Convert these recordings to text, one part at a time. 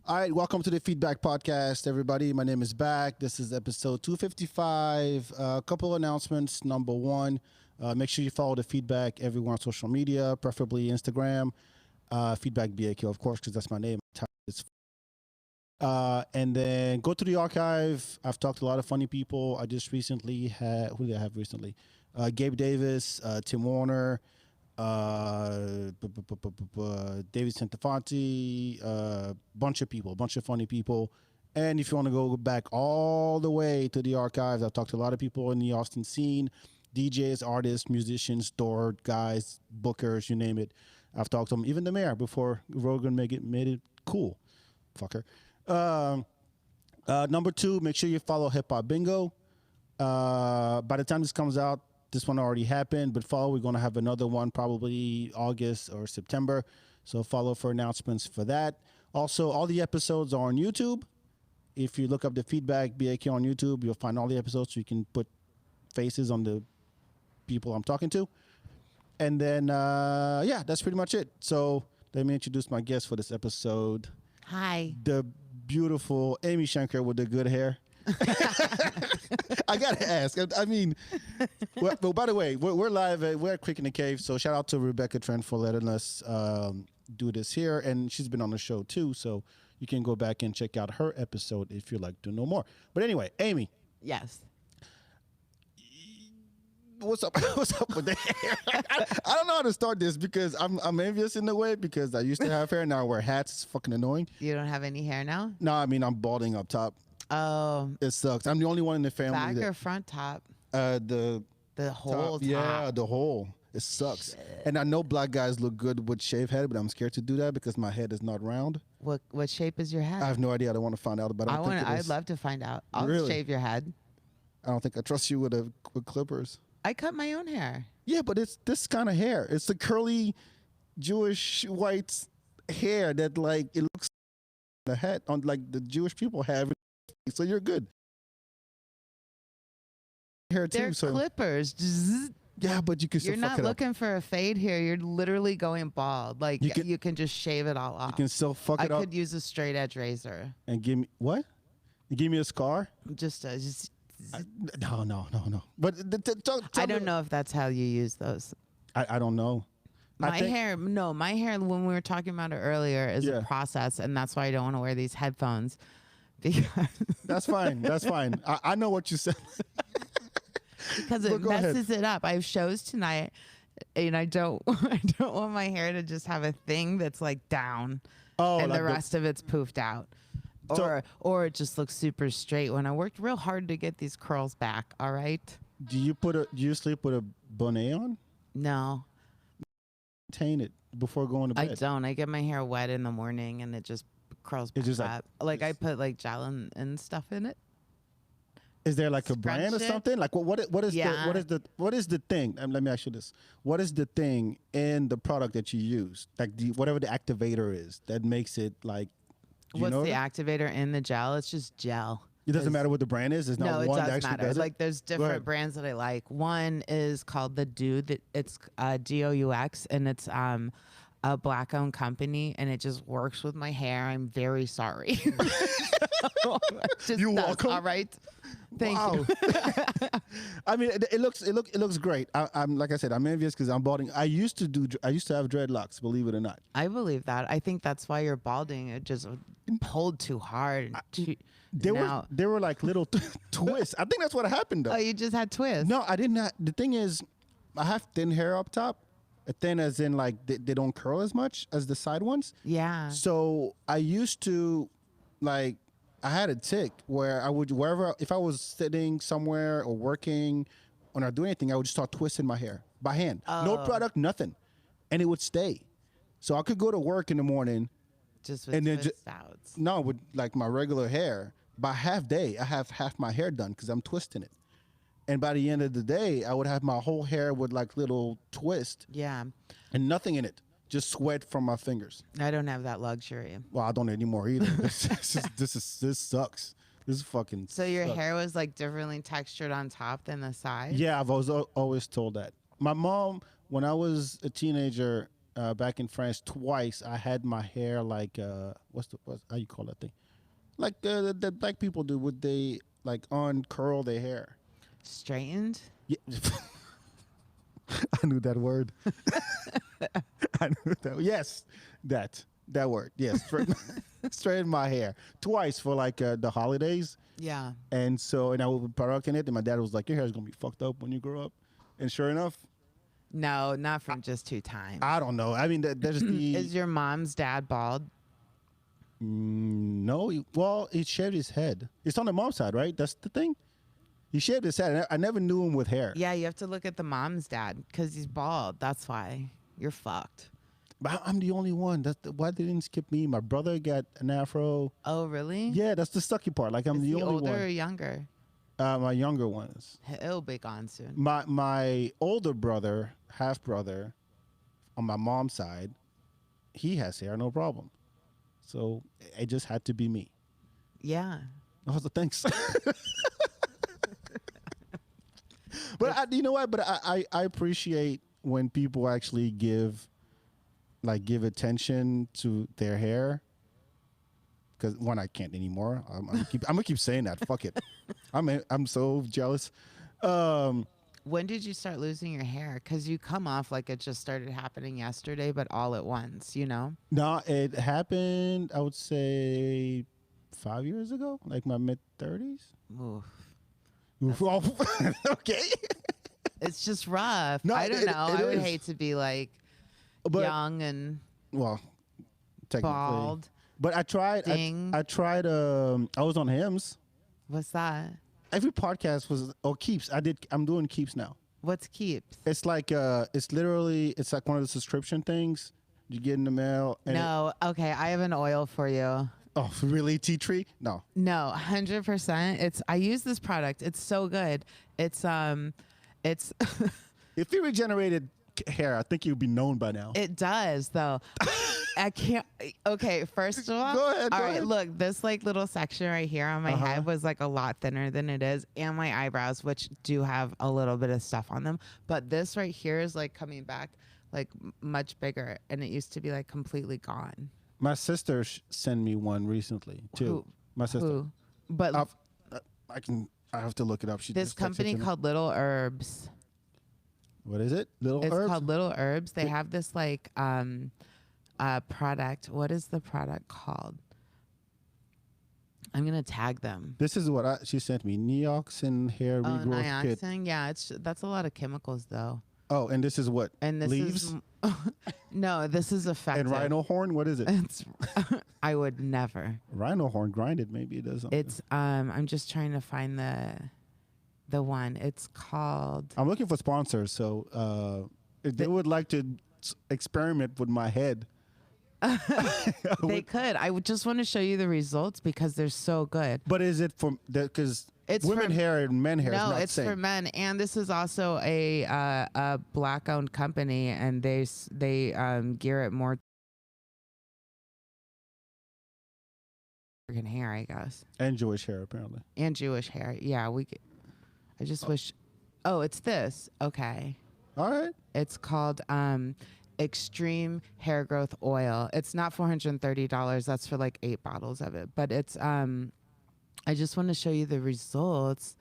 All right, welcome to the Feedbak Podcast, everybody. My name is Back. This is episode 255. A couple announcements. Number one, make sure you follow the Feedbak everywhere on social media, preferably Instagram. Feedbak BAQ, of course, because that's my name. And then go to the archive. I've talked to a lot of funny people. I just recently had, who did I have recently? Gabe Davis, Tim Warner, David Santafanti, bunch of funny people. And if you want to go back all the way to the archives, I've talked to a lot of people in the Austin scene, DJs, artists, musicians, door guys, bookers, you name it. I've talked to them, even the mayor before Rogan made it cool. Fucker. Number two, make sure you follow Hip Hop Bingo. By the time this comes out, this one already happened, but we're going to have another one probably August or September. So follow for announcements for that. Also, all the episodes are on YouTube. If you look up the Feedbak BAQ on YouTube, you'll find all the episodes so you can put faces on the people I'm talking to. And then, that's pretty much it. So let me introduce my guest for this episode. Hi. The beautiful Amy Shanker with the good hair. I gotta ask. I mean, well, by the way, we're live. We're at Quick in the Cave. So shout out to Rebecca Trent for letting us do this here, and she's been on the show too. So you can go back and check out her episode if you'd like to know more. But anyway, Amy. Yes. What's up? What's up with the hair? I don't know how to start this because I'm envious in a way because I used to have hair. Now I wear hats. It's fucking annoying. You don't have any hair now? No, I mean I'm balding up top. Oh. It sucks. I'm the only one in the family. Back or front top? The whole top. Yeah, the whole. It sucks. Shit. And I know black guys look good with shaved head, but I'm scared to do that because my head is not round. What shape is your head? I have no idea. I don't want to find out, but I'd love to find out. I'll shave your head. I don't think I trust you with clippers. I cut my own hair. Yeah, but it's this kind of hair. It's the curly Jewish white hair that like it looks like the hat on like the Jewish people have. So you're good. Hair too. They're clippers. Yeah, but you can still You're fuck not it looking for a fade here. You're literally going bald. Like you can just shave it all off. You can still fuck it up. I could use a straight edge razor. And give me what? You give me a scar? No. But I don't know if that's how you use those. I don't know. My hair, when we were talking about it earlier, is a process, and that's why I don't want to wear these headphones. Because That's fine. That's fine. I know what you said. Because it messes it up. I have shows tonight, and I don't want my hair to just have a thing that's like down, and like the rest of it's poofed out. Or it just looks super straight when I worked real hard to get these curls back. All right. Do you sleep with a bonnet on? No. Maintain it before going to bed. I don't. I get my hair wet in the morning and it just curls back up. Like I put like gel and stuff in it. Is there like a brand or something? Like what is the thing? Let me ask you this. What is the thing in the product that you use? Like whatever the activator is that makes it like what's the activator in the gel? It's just gel. It doesn't matter what the brand is. There's not one that actually does it. Like there's different brands that I like. One is called the Dude. It's DOUX, and it's a black-owned company, and it just works with my hair. I'm very sorry. You're welcome. All right. Thank you. I mean, it looks great. I'm like I said, I'm envious because I'm balding. I used to have dreadlocks. Believe it or not. I believe that. I think that's why you're balding. It just pulled too hard. There were like little twists. I think that's what happened though. Oh, you just had twists. No, I didn't. The thing is, I have thin hair up top. Thin as in like they don't curl as much as the side ones. Yeah. So I used to like. I had a tick where I would, if I was sitting somewhere or working or not doing anything, I would just start twisting my hair by hand. No product, nothing. And it would stay. So I could go to work in the morning. Just with twist outs. No, with like my regular hair. By half day, I have half my hair done because I'm twisting it. And by the end of the day, I would have my whole hair with like little twist. Yeah. And nothing in it. Just sweat from my fingers. I don't have that luxury. Well, I don't anymore either. This sucks. This is fucking. So your hair was like differently textured on top than the side? Yeah, I've always told that. My mom, when I was a teenager, back in France twice. I had my hair like what's how you call that thing? Like the black people do, would they like uncurl their hair? Straightened? Yeah. I knew that word. I knew that. Yes, that word. Yes, straighten my hair twice for like the holidays. Yeah. And I would put product in it, and my dad was like, "Your hair's gonna be fucked up when you grow up." And sure enough, no, not from just 2 times. I don't know. I mean, there's the. Is your mom's dad bald? No. He shaved his head. It's on the mom's side, right? That's the thing. He shaved his head. I never knew him with hair. Yeah, you have to look at the mom's dad because he's bald. That's why you're fucked. But I'm the only one. Why they didn't skip me? My brother got an afro. Oh, really? Yeah, that's the sucky part. Like I'm the only older one. or younger? My younger ones. It'll be gone soon. My older brother, half brother, on my mom's side, he has hair, no problem. So it just had to be me. Yeah. Oh, so thanks. But you know what? But I appreciate when people actually give attention to their hair. Because one, I can't anymore. I'm gonna keep saying that. Fuck it. I'm so jealous. When did you start losing your hair? Because you come off like it just started happening yesterday, but all at once. You know? No, it happened. I would say 5 years ago, like my mid-30s. Oof. Okay. It's just rough. No, I don't know. I would is. hate to be like young and technically bald. But I tried. I tried. I was on Hims. What's that? Every podcast was Keeps. I'm doing Keeps now. What's Keeps? It's like it's like one of the subscription things you get in the mail. And okay. I have an oil for you. Oh, really? Tea tree? No, 100%. I use this product. It's so good. It's if you regenerated hair, I think you'd be known by now. It does though. I can't. Okay, first of all, go ahead. All right, look, this like little section right here on my head was like a lot thinner than it is, and my eyebrows, which do have a little bit of stuff on them. But this right here is like coming back like much bigger, and it used to be like completely gone. My sister sent me one recently too. My sister. Who? But I have to look it up. This company called Little Herbs. What is it? It's called Little Herbs. They have this like product. What is the product called? I'm gonna tag them. This is what she sent me. Neoxin hair regrowth kit. Yeah, that's a lot of chemicals though. Oh, and this is what? And this leaves? No, this is effective. And rhino horn? What is it? I would never. Rhino horn grinded. Maybe it does something. It's I'm just trying to find the one. It's called. I'm looking for sponsors. So if they would like to experiment with my head. They could. I would just want to show you the results because they're so good. But is it for because it's women hair and men hair? No, is not it's same. for men. And this is also a black-owned company, and they gear it more African hair, I guess. And Jewish hair, apparently. And Jewish hair. Yeah, I just wish. Oh, it's this. Okay. All right. It's called Extreme Hair Growth Oil. It's not $430. That's for like 8 bottles of it. But it's I just want to show you the results.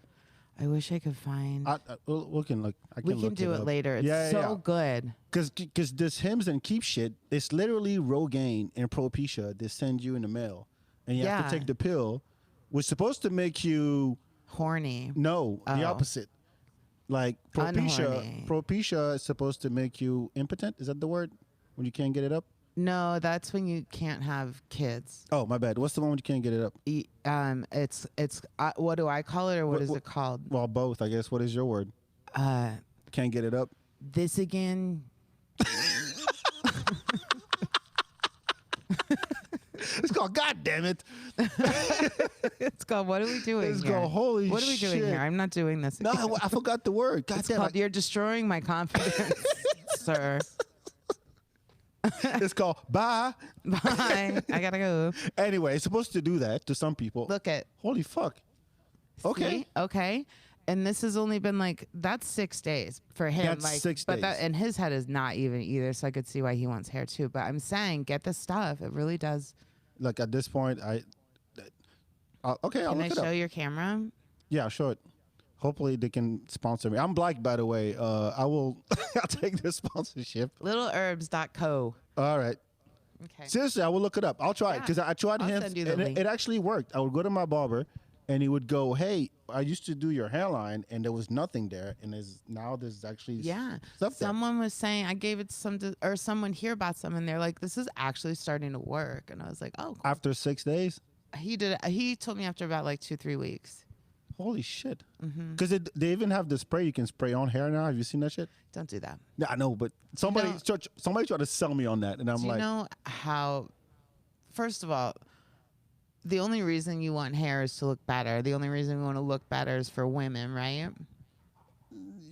I wish I could find. We can do it later. It's so good. Because this Hims and Keep shit, it's literally Rogaine and Propecia they send you in the mail, and you have to take the pill, which is supposed to make you horny. No, the opposite. Like Propecia is supposed to make you impotent. Is that the word? When you can't get it up? No, that's when you can't have kids. Oh, my bad. What's the one when you can't get it up? It's what do I call it, or what is it called? Well, both, I guess. What is your word? Can't get it up. This again. It's called God damn it. It's called what are we doing? It's called holy shit. What are we doing here? I'm not doing this. No, I forgot the word. God damn it. You're destroying my confidence, sir. It's called bye. Bye. I gotta go. Anyway, it's supposed to do that to some people. Look at. Holy fuck. Okay. See? Okay. And this has only been like, that's 6 days for him. That's like 6 but days. that, and his head is not even either, so I could see why he wants hair too. But I'm saying, get the stuff. It really does. Like at this point, okay, I'll Can I look it show up. your camera? Yeah, show it. Hopefully they can sponsor me. I'm black, by the way. I will. I'll take this sponsorship. Littleherbs.co. All right. Okay. Seriously, I will look it up. I'll try it because I tried I'll him. send you the And link. it actually worked. I would go to my barber, and he would go, "Hey, I used to do your hairline, and there was nothing there, and there's actually Yeah. stuff there." Someone was saying, I gave it to or someone here about some, and they're like, this is actually starting to work. And I was like, oh, cool. After 6 days. He did it. He told me after about like 2-3 weeks. Holy shit! Mm-hmm. Because they even have the spray you can spray on hair now. Have you seen that shit? Don't do that. Yeah, I know, but somebody tried to sell me on that, and I'm Do you like, know how, first of all, the only reason you want hair is to look better. The only reason we want to look better is for women, right?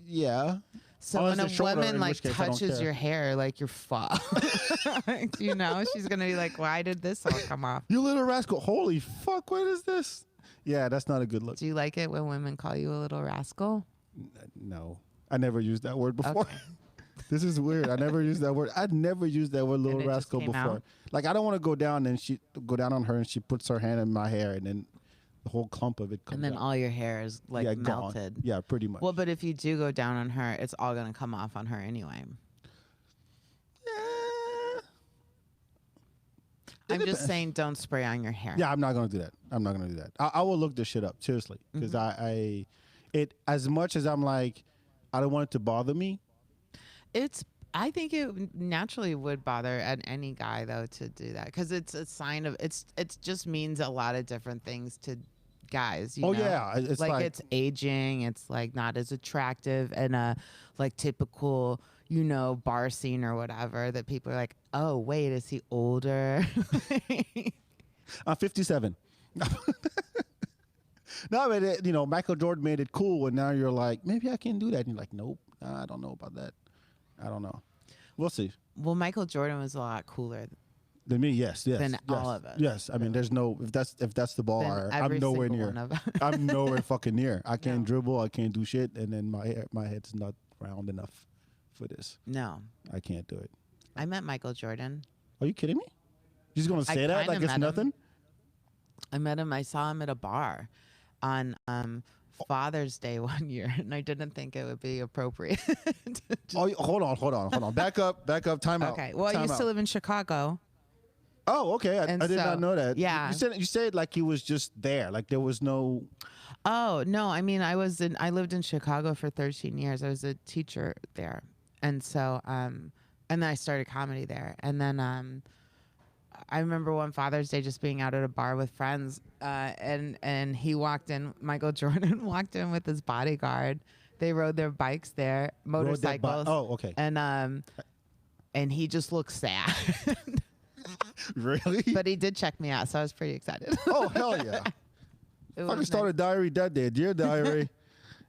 yeah. So Unless when it's a shorter, woman in like which case I don't touches care. your hair, like you're fucked. You know, she's gonna be like, "Why did this all come off?" You little rascal! Holy fuck! What is this? Yeah, that's not a good look. Do you like it when women call you a little rascal? No, I never used that word before. Okay. This is weird. I never used that word. I'd never used that word, little it just rascal, came before. out? Like I don't want to go down on her and she puts her hand in my hair and then the whole clump of it comes And then out. all your hair is like Yeah, gone. melted. Yeah, pretty much. Well, but if you do go down on her, it's all gonna come off on her anyway. I'm just saying, don't spray on your hair. Yeah, I'm not gonna do that. I'm not gonna do that. I will look this shit up seriously because it as much as I'm like, I don't want it to bother me. I think it naturally would bother any guy though to do that because it's a sign of it just means a lot of different things to guys. You know? Yeah, it's like it's aging. It's like not as attractive and like typical bar scene or whatever that people are like, oh wait, is he older? I'm 57. No, but Michael Jordan made it cool, and now you're like, maybe I can do that. And you're like, nope, I don't know about that. I don't know. We'll see. Well, Michael Jordan was a lot cooler Than me, yes. than all of us. Yes, I mean, there's no if that's the ball, I'm nowhere near. I'm nowhere fucking near. I can't dribble. I can't do shit, and then my head's not round enough for this. No, I can't do it. I met Michael Jordan. Are you kidding me? You're just gonna say that like it's nothing? I met him. I saw him at a bar on Father's Day one year, and I didn't think it would be appropriate. Hold on. Back up. Time out. Okay. Well, I used to live in Chicago. Oh, okay. I did not know that. Yeah. You said like he was just there, like there was no. Oh no! I mean, I lived in Chicago for 13 years. I was a teacher there, and so and then I started comedy there, and then I remember one Father's Day just being out at a bar with friends, and he walked in. Michael Jordan walked in with his bodyguard. They rode their bikes there, motorcycles. Oh, okay. And he just looked sad. Really? But he did check me out, so I was pretty excited. Oh hell yeah! Fucking start a diary that day. Dear diary.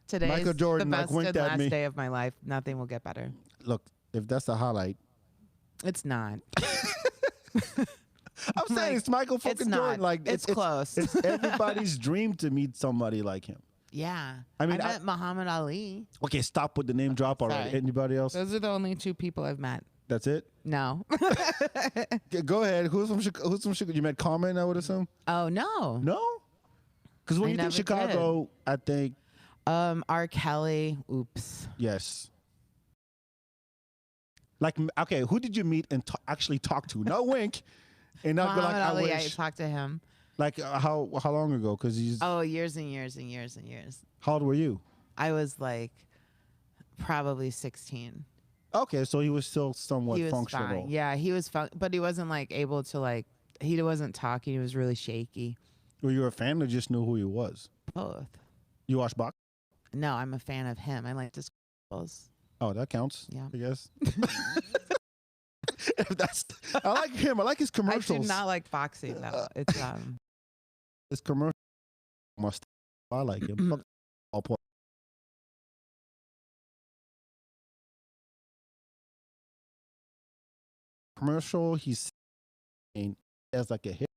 Today's Michael Jordan the like best winked and at last me. day of my life. Nothing will get better. Look, if that's the highlight, It's not. I'm saying it's Michael fucking not. Jordan. Like It's close. It's everybody's dream to meet somebody like him. Yeah. I mean, I met Muhammad Ali. Okay, stop with the name drop already. Sorry. Anybody else? Those are the only two people I've met. That's it. No. Go ahead. Who's from Chicago? You met Carmen, I would assume. Oh no. No. Because when I you think never Chicago, I think R. Kelly. Oops. yes. Like, okay, who did you meet and actually talk to? No wink, and not go like, Muhammad I Ali. I wish. talked to him. Like how long ago? Because he's. Oh, years and years and years and years. How old were you? I was like probably 16. Okay, so he was still somewhat He was functional. fine. Yeah, he was but he wasn't like able to like. He wasn't talking. He was really shaky. Were you a fan or just knew who he was? Both. You watched box? No, I'm a fan of him. I like his commercials. Oh, that counts. Yeah. I guess. I like him. I like his commercials. I do not like boxing though. It's His commercial. I like him. Fuck all point. Commercial. He's as like a hit.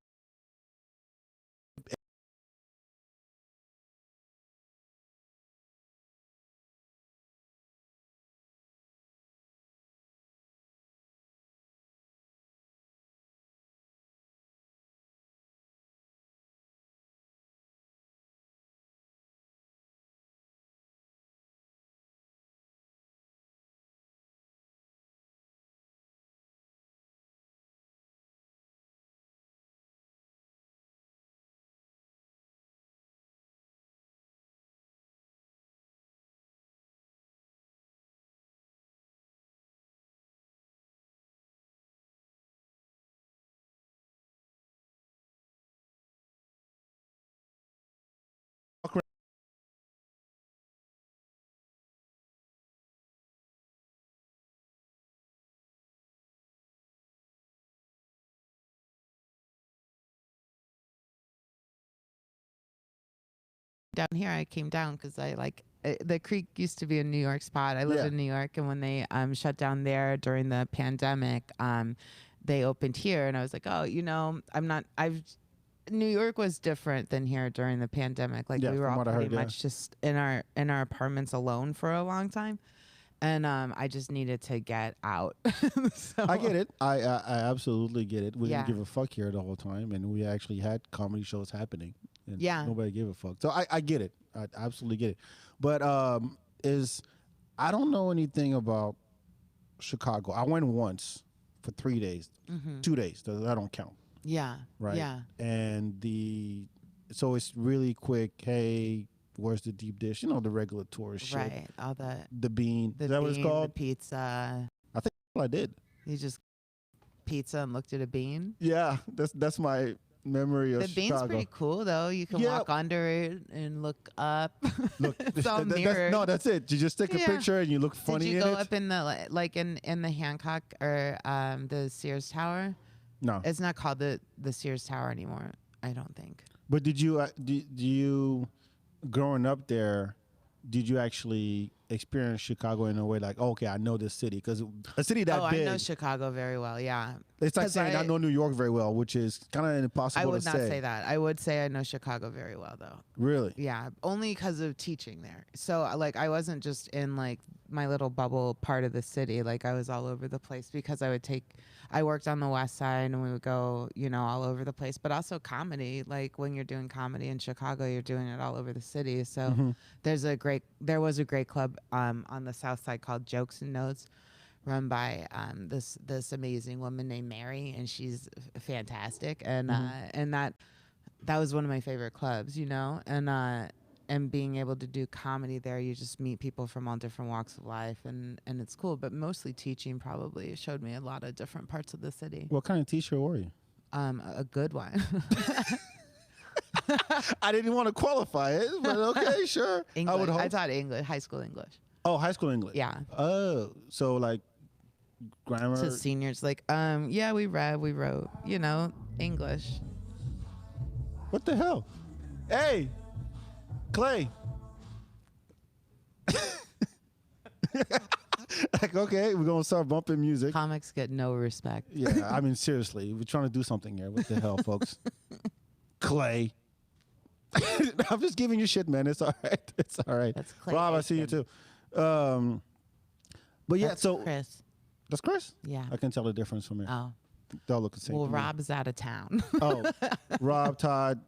down here, I came down because I like the Creek used to be a New York spot. I live in New York, and when they shut down there during the pandemic, they opened here, and I was like, oh, New York was different than here during the pandemic. Like we were all pretty much just in our apartments alone for a long time. And I just needed to get out. So. I get it. I absolutely get it. We didn't give a fuck here the whole time, and we actually had comedy shows happening. And nobody gave a fuck. So I get it. I absolutely get it. But I don't know anything about Chicago. I went once for 3 days, 2 days. I don't count. Yeah. Right. Yeah. And so it's really quick. Hey, where's the deep dish? You know, the regular tourist shit. Right. All the bean. Is that what it's called? The pizza. I think I did. You just pizza and looked at a bean? Yeah. That's my memory of Chicago. The bean's pretty cool, though. You can walk under it and look up. Look, it's all mirrored. No, that's it. You just take a picture and you look funny in it. Did you go up in the, like in the Hancock or the Sears Tower? No. It's not called the Sears Tower anymore, I don't think. But did you growing up there, did you actually experience Chicago in a way like, okay, I know this city? Because a city that big. I know Chicago very well, yeah. It's like saying I know New York very well, which is kind of impossible to say. I would not say that. I would say I know Chicago very well, though. Really? Yeah, only because of teaching there. So, like, I wasn't just in, like, my little bubble part of the city. Like, I was all over the place because I worked on the West Side, and we would go, all over the place. But also comedy. Like, when you're doing comedy in Chicago, you're doing it all over the city. So there was a great club on the South Side called Jokes and Notes, run by this amazing woman named Mary, and she's fantastic. And and that was one of my favorite clubs, and being able to do comedy there, you just meet people from all different walks of life, and it's cool. But mostly teaching probably showed me a lot of different parts of the city. What kind of teacher were you? A good one. I didn't want to qualify it, but okay, sure. English. I taught English, high school English. Oh, high school English. Yeah. Oh, so like grammar. To seniors, like, we read, we wrote, English. What the hell? Hey, Clay. Like, okay, we're gonna start bumping music. Comics get no respect. Yeah, I mean, seriously, we're trying to do something here. What the hell, folks? Clay. I'm just giving you shit, man. It's all right. It's all right. That's Clay. Rob, I see you too. But yeah, that's Chris. That's Chris? Yeah. I can tell the difference from here. Oh. They all look the same. Well, Rob's out of town. Oh, Rob, Todd,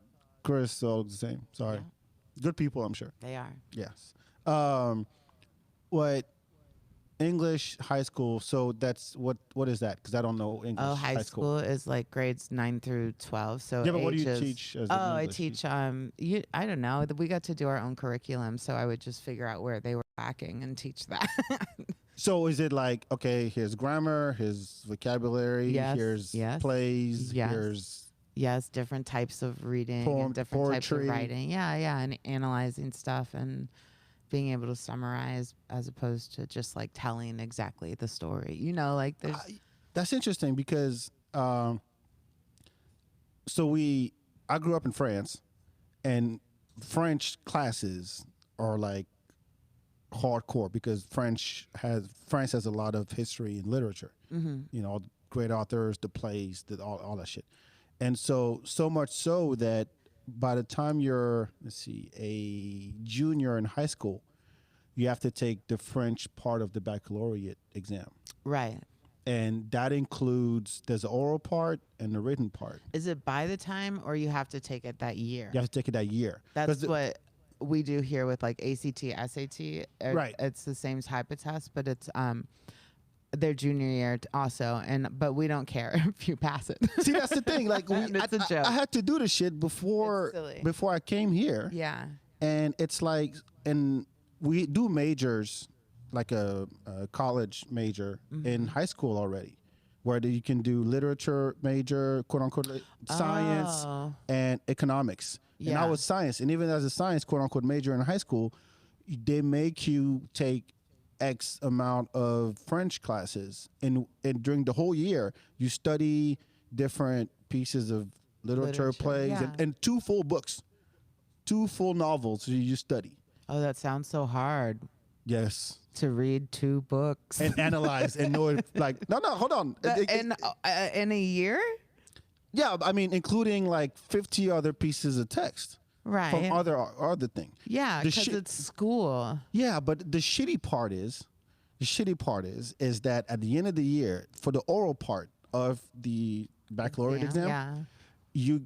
Chris, all look the same. Sorry. Yeah. Good people, I'm sure. They are. Yes. What English high school? So that's what is that? Because I don't know English. Oh, high school is like grades 9 through 12. So yeah, but what do you teach? As I teach. I don't know. We got to do our own curriculum, so I would just figure out where they were lacking and teach that. So is it like, okay, here's grammar, here's vocabulary, here's plays, here's different types of reading, and different poetry. Types of writing. Yeah, and analyzing stuff and being able to summarize as opposed to just like telling exactly the story. Like there's. That's interesting because, I grew up in France, and French classes are like hardcore because France has a lot of history and literature. Mm-hmm. Great authors, the plays, all that shit. And so much so that by the time you're, a junior in high school, you have to take the French part of the baccalaureate exam. Right. And that includes, there's the oral part and the written part. Is it by the time, or you have to take it that year? You have to take it that year. That's what we do here with like ACT, SAT. Right. It's the same type of test, but it's their junior year also, but we don't care if you pass it. See, that's the thing. Like, it's a joke. I had to do this shit before I came here. Yeah. And it's like, and we do majors, like a college major in high school already, where you can do literature major, quote unquote, science and economics. Yeah. And I was science, and even as a science, quote unquote, major in high school, they make you take X amount of French classes, and during the whole year you study different pieces of literature plays, and 2 full books 2 full novels you study. Oh, that sounds so hard. Yes. To read 2 books and analyze and know it. Like, no, hold on. In a year? Yeah, I mean, including like 50 other pieces of text. Right. From other thing. Yeah, because it's school. Yeah, but the shitty part is that at the end of the year, for the oral part of the baccalaureate exam, you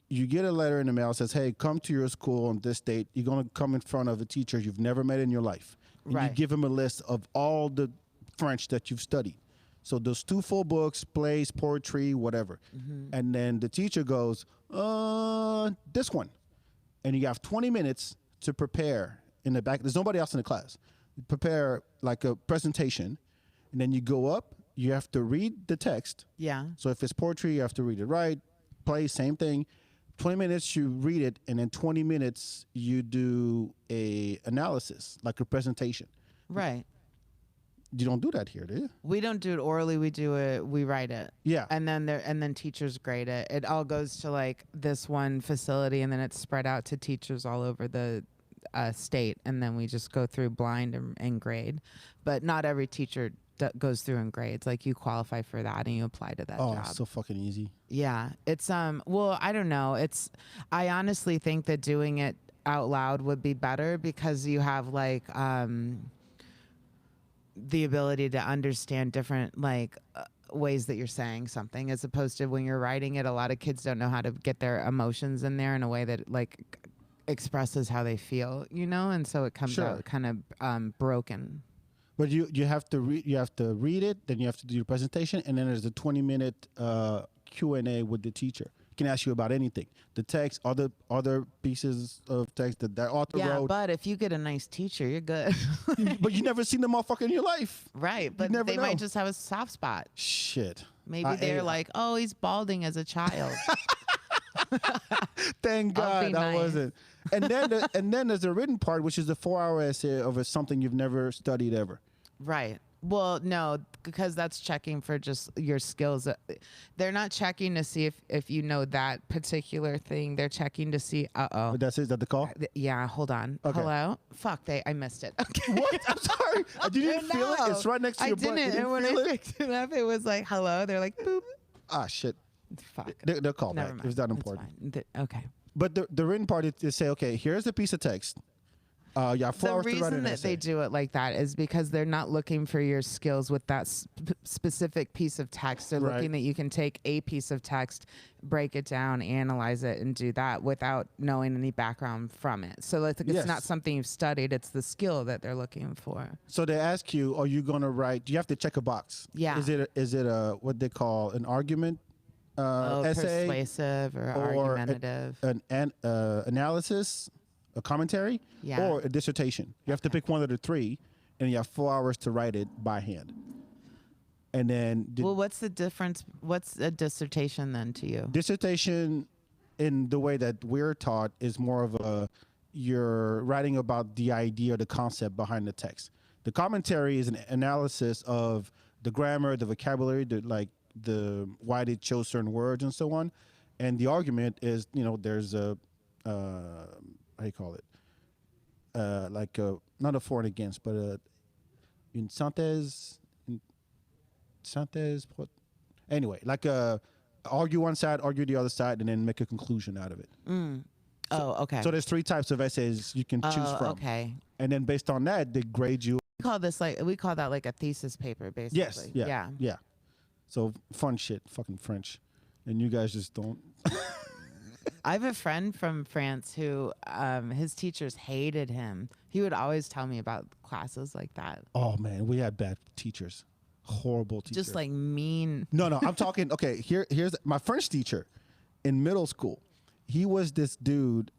get a letter in the mail that says, hey, come to your school on this date. You're going to come in front of a teacher you've never met in your life. And you give them a list of all the French that you've studied. So those 2 full books, plays, poetry, whatever. Mm-hmm. And then the teacher goes, this one. And you have 20 minutes to prepare in the back. There's nobody else in the class. You prepare like a presentation. And then you go up. You have to read the text. Yeah. So if it's poetry, you have to read it right. Play, same thing. 20 minutes you read it, and then 20 minutes you do a analysis, like a presentation. Right. You don't do that here, do you? We don't do it orally. We write it. Yeah. And then teachers grade it. It all goes to like this one facility, and then it's spread out to teachers all over the state, and then we just go through blind and grade. But not every teacher goes through and grades. Like, you qualify for that and you apply to that job. Oh, so fucking easy. Yeah. It's well, I don't know. I honestly think that doing it out loud would be better, because you have like the ability to understand different like ways that you're saying something, as opposed to when you're writing it. A lot of kids don't know how to get their emotions in there in a way that like expresses how they feel, and so it comes out kind of broken. But you have to read it, then you have to do your presentation, and then there's a 20-minute Q&A with the teacher. He can ask you about anything. The text, other pieces of text that author wrote. Yeah, but if you get a nice teacher, you're good. But you never seen the motherfucker in your life. Right, but they might just have a soft spot. Shit. Maybe they're like, oh, he's balding as a child. Thank God that wasn't. And then there's a written part, which is the 4-hour essay of something you've never studied ever. Right. Well, no, because that's checking for just your skills. They're not checking to see if you know that particular thing. They're checking to see. But that's it. Is that the call? Yeah. Hold on. Okay. Hello. Fuck. I missed it. Okay. What? I'm sorry. You didn't feel it. It's right next to your butt. I didn't. And when I picked it up, it was like, hello. They're like, boop. Ah, shit. Fuck. They'll call Never back. mind. It's not important. Okay. But the written part is to say, okay, here's a piece of text. Yeah, 4 hours to write an essay. The reason that they do it like that is because they're not looking for your skills with that specific piece of text. They're looking that you can take a piece of text, break it down, analyze it, and do that without knowing any background from it. So it's not something you've studied. It's the skill that they're looking for. So they ask you, are you going to write? You have to check a box. Yeah. Is it a what they call an argument essay? Persuasive or argumentative. An analysis? A commentary or a dissertation. You have to pick one of the 3, and you have 4 hours to write it by hand. And then... what's the difference? What's a dissertation then to you? Dissertation, in the way that we're taught, is more of you're writing about the idea or the concept behind the text. The commentary is an analysis of the grammar, the vocabulary, the why they chose certain words and so on. And the argument is, there's a... how you call it? Not a for and against, but une synthèse. Anyway, argue one side, argue the other side, and then make a conclusion out of it. Okay. So there's 3 types of essays you can choose from. Okay. And then based on that, they grade you. We call that like a thesis paper, basically. Yes. Yeah. So fun shit, fucking French, and you guys just don't. I have a friend from France who his teachers hated him. He would always tell me about classes like that. Oh, man, we had bad teachers. Horrible teachers. Just like mean. No, I'm talking, okay, here's my French teacher in middle school. He was this dude.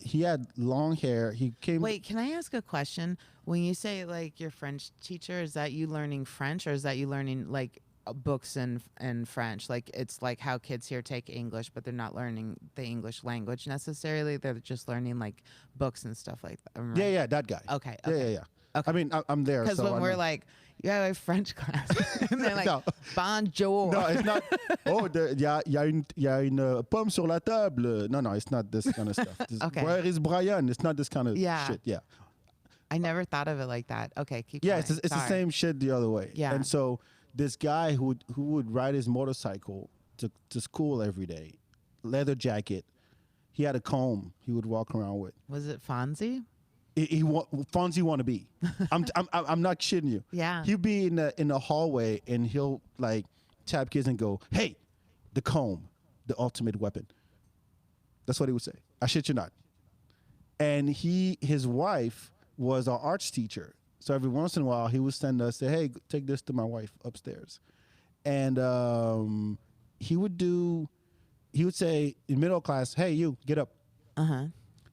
He had long hair. Wait, can I ask a question? When you say like your French teacher, is that you learning French, or is that you learning like books in French? Like, it's like how kids here take English, but they're not learning the English language necessarily. They're just learning like books and stuff like that. Right? Yeah, that guy. Okay. Yeah. I mean, I'm there. Because so when we're like, you have a French class, and they're like, No. bonjour. No, it's not. Oh, y a une pomme sur la table. No, it's not this kind of stuff. Okay. Where is Brian? It's not this kind of shit. Yeah. I never thought of it like that. Okay, keep Yeah, going. it's the same shit the other way. Yeah. And so this guy who would ride his motorcycle to school every day, leather jacket, he had a comb he would walk around with. Was it Fonzie? Fonzie wannabe. I'm not kidding you. Yeah. He'll be in the hallway and he'll like tap kids and go, "Hey, the comb, the ultimate weapon." That's what he would say. I shit you not. And his wife was our arts teacher. So every once in a while he would send us, say, "Hey, take this to my wife upstairs." And he would say in middle class, "Hey, you, get up."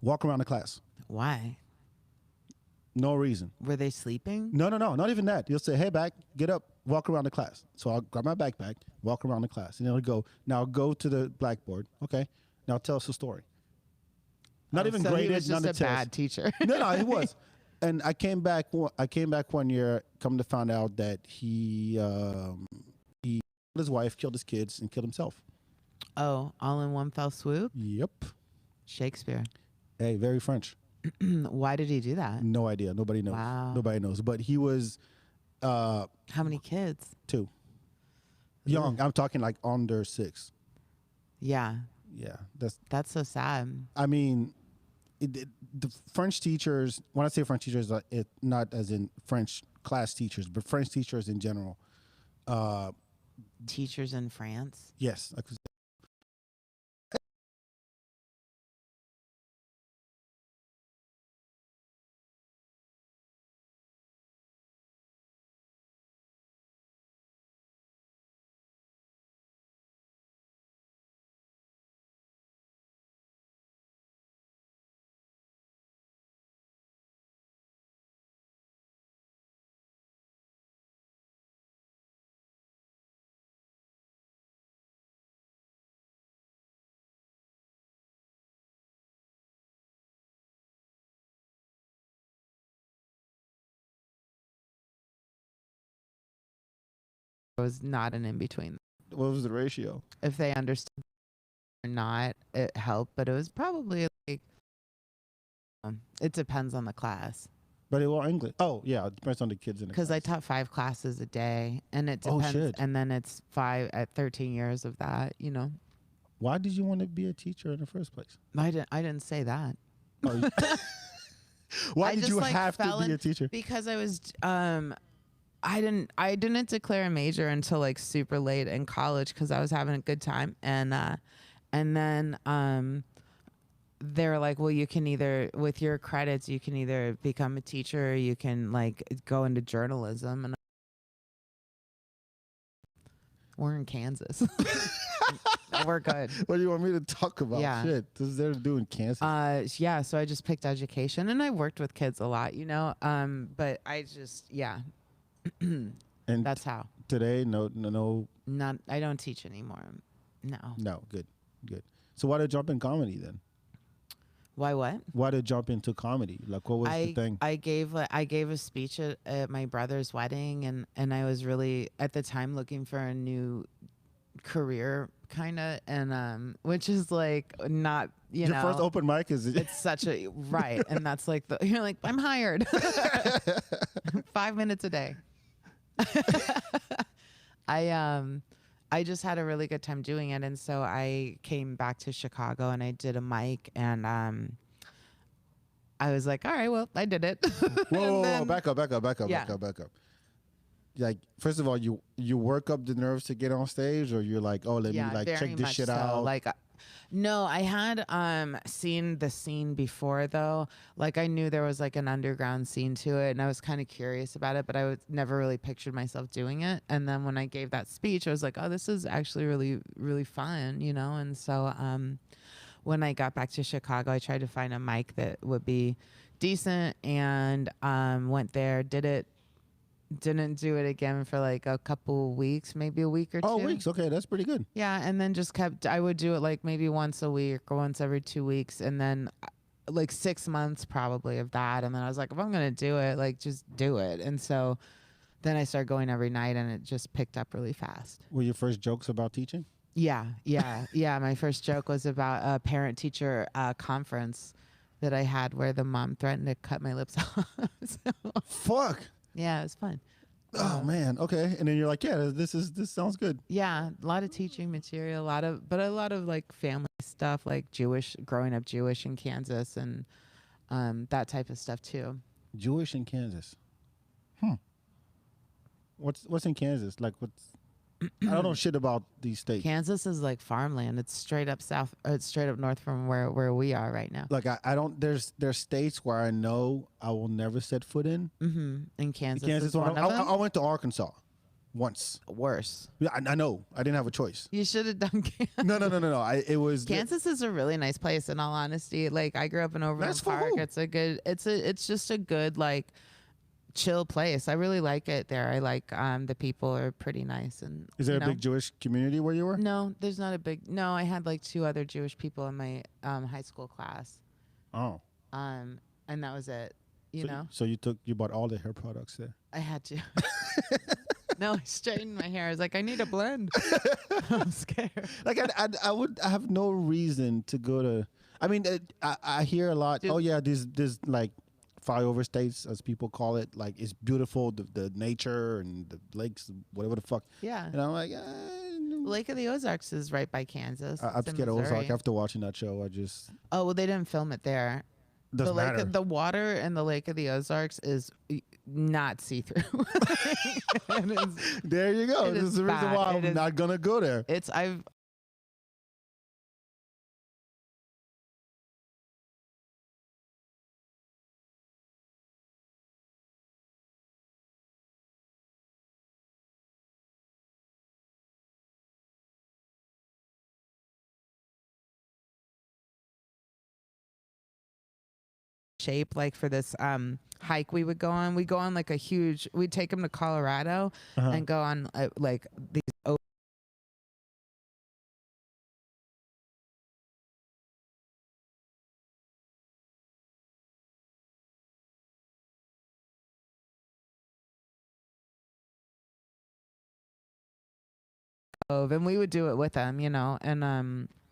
Walk around the class. Why? No reason. Were they sleeping? No, not even that. He'll say, "Hey, back, get up, walk around the class." So I'll grab my backpack, walk around the class, and he'll go, "Now go to the blackboard. Okay, now tell us a story." Not even so graded, he was none just of a the bad tests. teacher. No, he was. And I came back one year, come to find out that he killed his wife, killed his kids, and killed himself. Oh, all in one fell swoop? Yep. Shakespeare. Hey, very French. Why did he do that? No idea. Nobody knows. Wow. Nobody knows. But he was How many kids? 2. Young. I'm talking like under 6. Yeah. Yeah. That's so sad. I mean, the French teachers, when I say French teachers, not as in French class teachers, but French teachers in general. Teachers in France? Yes. It was not an in-between. What was the ratio? If they understood or not, it helped, but it was probably like, it depends on the class. But it was English. Oh, yeah. It depends on the kids in the class. Because I taught 5 classes a day, and it depends. Oh, shit. And then it's 5 at 13 years of that, you know. Why did you want to be a teacher in the first place? I didn't say that. Oh, why did you have to be a teacher? Because I was I didn't declare a major until like super late in college because I was having a good time, and then they were like, well, you can either, with your credits, you can either become a teacher or you can like go into journalism. And we're in Kansas. We're good. What do you want me to talk about? Yeah. Shit, this is there to do in Kansas. Yeah, so I just picked education, and I worked with kids a lot, you know. But I just, yeah. And that's how. Today, no. Not. I don't teach anymore. No. No, good. So why did you jump in comedy then? Why what? Why did you jump into comedy? Like, what was the thing? I gave a speech at my brother's wedding, and I was really at the time looking for a new career, kind of, and which is like not your first open mic is it's such a right, and that's like you're like, I'm hired. 5 minutes a day. I just had a really good time doing it, and so I came back to Chicago and I did a mic, and I was like, all right, well, I did it. Whoa, back up. Yeah. Like, first of all, you work up the nerves to get on stage, or you're like, oh, let me like check this shit out. Like, no, I had seen the scene before though. Like, I knew there was like an underground scene to it, and I was kind of curious about it, but I never really pictured myself doing it. And then when I gave that speech, I was like, oh, this is actually really, really fun, you know. And so when I got back to Chicago, I tried to find a mic that would be decent, and went there, did it. Didn't do it again for like a couple weeks, maybe a week or 2. Oh, weeks. Okay, that's pretty good. Yeah, and then just I would do it like maybe once a week or once every 2 weeks. And then like 6 months probably of that. And then I was like, if I'm going to do it, like just do it. And so then I started going every night and it just picked up really fast. Were your first jokes about teaching? Yeah. My first joke was about a parent teacher conference that I had where the mom threatened to cut my lips off. Fuck. Yeah, it was fun. Oh man. Okay. And then you're like, yeah, this sounds good. Yeah, a lot of teaching material, but a lot of like family stuff, like growing up Jewish in Kansas, and that type of stuff too. Jewish in Kansas. What's in Kansas? Like I don't know shit about these states. Kansas is like farmland. It's straight up south. It's straight up north from where we are right now. Like I don't. There's states where I know I will never set foot in. In Kansas, Kansas. I went to Arkansas once. Worse. Yeah, I know. I didn't have a choice. You should have done Kansas. No. It was Kansas is a really nice place. In all honesty, like I grew up in Overland Park. It's a good. It's just a good like chill place. I really like it there. I like the people are pretty nice. And is there a big Jewish community where you were? No, there's not a big. No, I had like 2 other Jewish people in my high school class. Oh. And that was it. You know. So you bought all the hair products there. I had to. No, I straightened my hair. I was like, I need a blend. I'm scared. Like I have no reason to go to. I mean, I hear a lot. Dude. Oh yeah, there's like flyover states, as people call it. Like it's beautiful, the nature and the lakes, whatever the fuck. Yeah. And I'm like, Lake of the Ozarks is right by Kansas. I'm scared of Ozark. After watching that show, I just. Oh well, they didn't film it there. Doesn't matter. The water in the Lake of the Ozarks is not see-through. There you go. This is the reason why I'm not gonna go there. shape like for this hike we would go on. We'd go on like we'd take them to Colorado and go on like these and we would do it with them, you know, and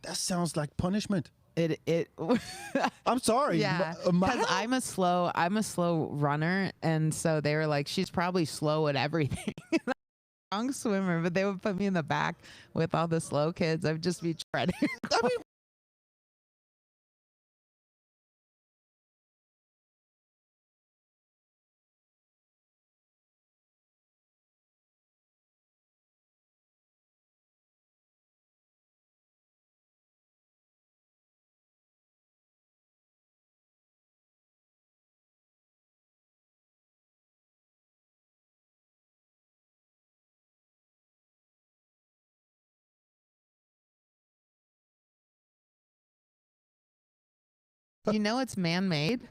that sounds like punishment. It I'm sorry. Yeah, because I'm a slow runner, and so they were like, she's probably slow at everything. Strong swimmer, but they would put me in the back with all the slow kids. I'd just be treading. I mean, you know, it's man-made.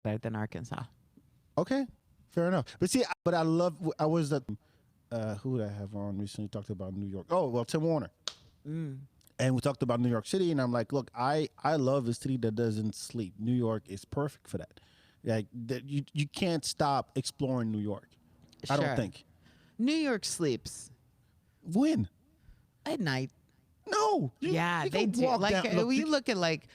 better than Arkansas. Okay, fair enough. But see, I was at, who did I have on recently talked about New York? Oh, well, Tim Warner. And we talked about New York City, and I'm like, look, I love a city that doesn't sleep. New York is perfect for that. Like, you can't stop exploring New York. I don't think. New York sleeps. When? At night. No. They do. Like, we look at like,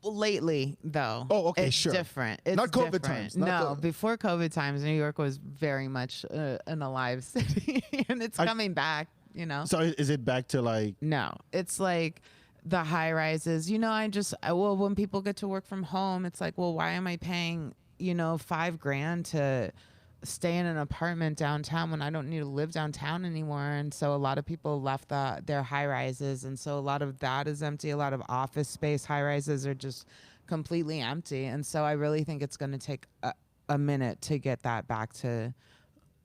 lately though. Oh, okay, it's sure. Different. It's not COVID different. times. Before COVID times, New York was very much an alive city, and it's coming back. You know. So is it back to like? No, it's like the high rises. You know, when people get to work from home, it's like, well, why am I paying $5,000 to stay in an apartment downtown when I don't need to live downtown anymore? And so a lot of people left their high rises, and so a lot of that is empty. A lot of office space high rises are just completely empty, and so I really think it's going to take a minute to get that back to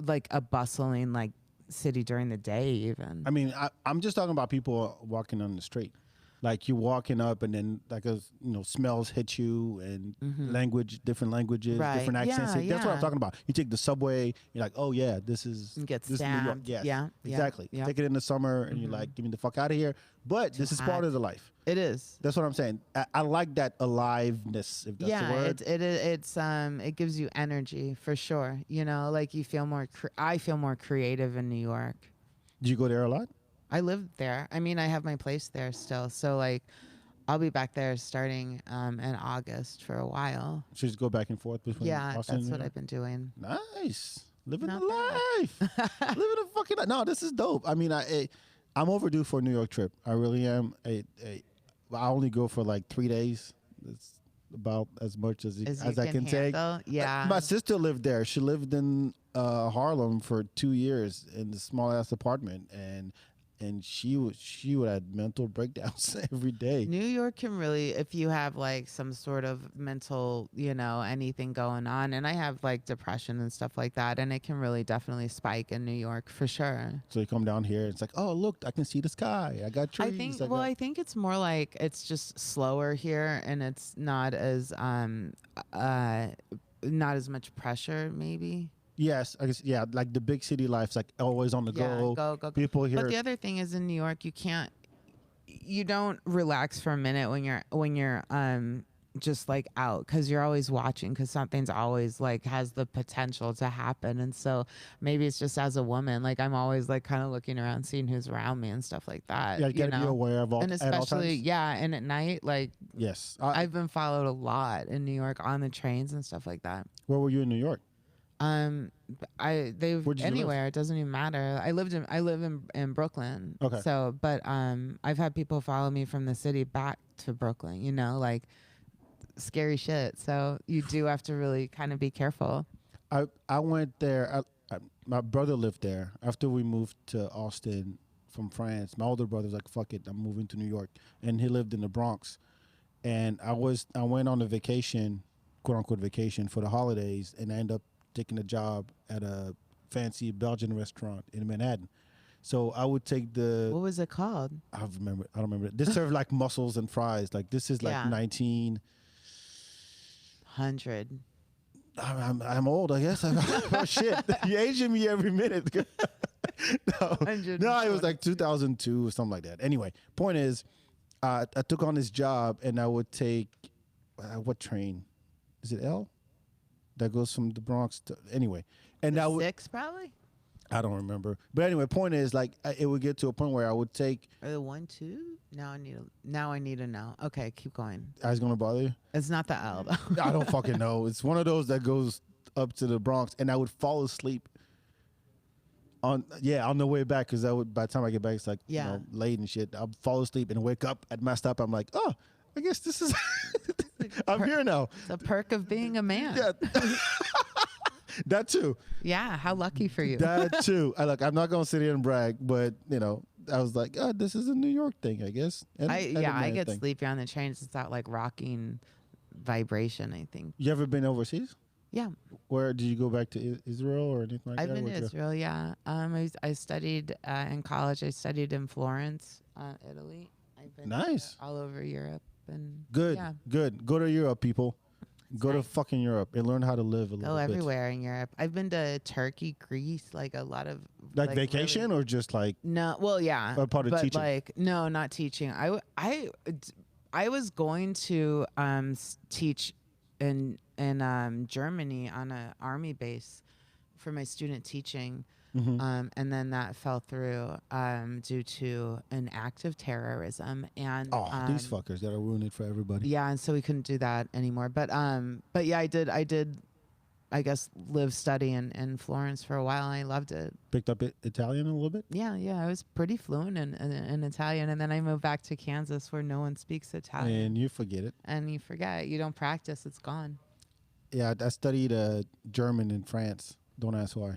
like a bustling like city during the day. Even I mean, I'm just talking about people walking on the street. Like you're walking up and then like smells hit you and different languages, different accents. That's what I'm talking about. You take the subway, you're like, oh yeah, this is New York. Yes. Yeah, exactly. Yeah. Take it in the summer and you're like, get me the fuck out of here. But this is part of the life. It is. That's what I'm saying. I like that aliveness, if that's the word. It gives you energy for sure. Like you feel more. I feel more creative in New York. Do you go there a lot? I live there. I mean, I have my place there still. So, like, I'll be back there starting in August for a while. So just go back and forth between Austin that's what I've been doing. Nice. Living the life. Living the fucking life. No, this is dope. I mean, I'm overdue for a New York trip. I really am. I only go for like 3 days. It's about as much as I can take. Yeah. My sister lived there. She lived in Harlem for 2 years in the small ass apartment, and she would have mental breakdowns every day. New York can really, if you have like some sort of mental, anything going on, and I have like depression and stuff like that, and it can really definitely spike in New York for sure. So you come down here, it's like, oh look, I can see the sky. I got trees. I think it's more like it's just slower here, and it's not as much pressure, maybe. Yes, I guess, yeah, like the big city life's like always on the go. Go. People here. But the other thing is in New York, you don't relax for a minute when you're just like out, because you're always watching, because something's always like has the potential to happen. And so maybe it's just as a woman, like I'm always like kind of looking around, seeing who's around me and stuff like that. Yeah, you gotta be aware of all, and especially and at night, like yes, I've been followed a lot in New York on the trains and stuff like that. Where were you in New York? Anywhere. It doesn't even matter. I live in Brooklyn. Okay. So, but I've had people follow me from the city back to Brooklyn. Like scary shit. So you do have to really kind of be careful. I went there. My brother lived there after we moved to Austin from France. My older brother was like, "Fuck it, I'm moving to New York," and he lived in the Bronx. And I went on a vacation, quote unquote vacation, for the holidays, and I ended up taking a job at a fancy Belgian restaurant in Manhattan. So I would take the... What was it called? I don't remember. This served like mussels and fries. Like this is like 1900. I'm old, I guess. Oh shit! You're aging me every minute. No, it was like 2002 or something like that. Anyway, point is, I took on this job, and I would take what train? Is it L? That goes from the Bronx to anyway, and that would 6 probably. I don't remember, but anyway, point is like it would get to a point where I would take. Or the 1, 2. Now I need to know. Okay, keep going. I was gonna bother you. It's not the L though. I don't fucking know. It's one of those that goes up to the Bronx, and I would fall asleep on the way back, because by the time I get back, it's like late and shit. I'll fall asleep and wake up at my stop. I'm like, oh, I guess this is. I'm here now. It's a perk of being a man. Yeah. That too. Yeah, how lucky for you. That too. I'm not gonna sit here and brag, but I was like, oh, this is a New York thing, I guess. I get sleepy on the trains. It's that like rocking vibration, I think. You ever been overseas? Yeah. Where did you go back to Israel or anything like that? I've been to Israel, yeah. I studied in college. I studied in Florence, Italy. I've been nice all over Europe and good. Go to Europe, people. Go to fucking Europe and learn how to live a little bit. Go everywhere in Europe. I've been to Turkey, Greece, like a lot of like vacation or just like no. Well, yeah, or part of but teaching. like no, not teaching. I was going to teach in Germany on an army base for my student teaching. And then that fell through due to an act of terrorism. And these fuckers gotta ruin it for everybody. Yeah, and so we couldn't do that anymore. But yeah, I did. I guess live study in Florence for a while. And I loved it. Picked up Italian a little bit. Yeah, I was pretty fluent in Italian, and then I moved back to Kansas where no one speaks Italian. And you forget it. And you forget. You don't practice. It's gone. Yeah, I studied German in France. Don't ask why.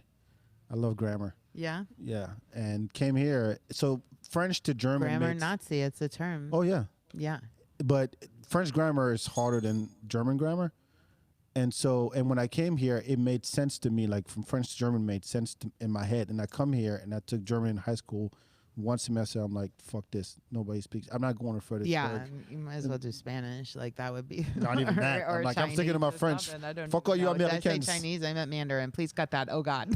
I love grammar. Yeah. Yeah, and came here. So French to German. Grammar Nazi. It's a term. Oh yeah. Yeah. But French grammar is harder than German grammar. And when I came here, it made sense to me. Like from French to German made sense in my head. And I come here and I took German in high school. One semester, I'm like, fuck this. Nobody speaks. I'm not going to Fredericksburg. Yeah, you might as well do Spanish. Like that would be. Not even that. Or I'm like, Chinese I'm thinking about French. Fuck all you Americans. Did I say Chinese? I meant Mandarin. Please cut that. Oh God.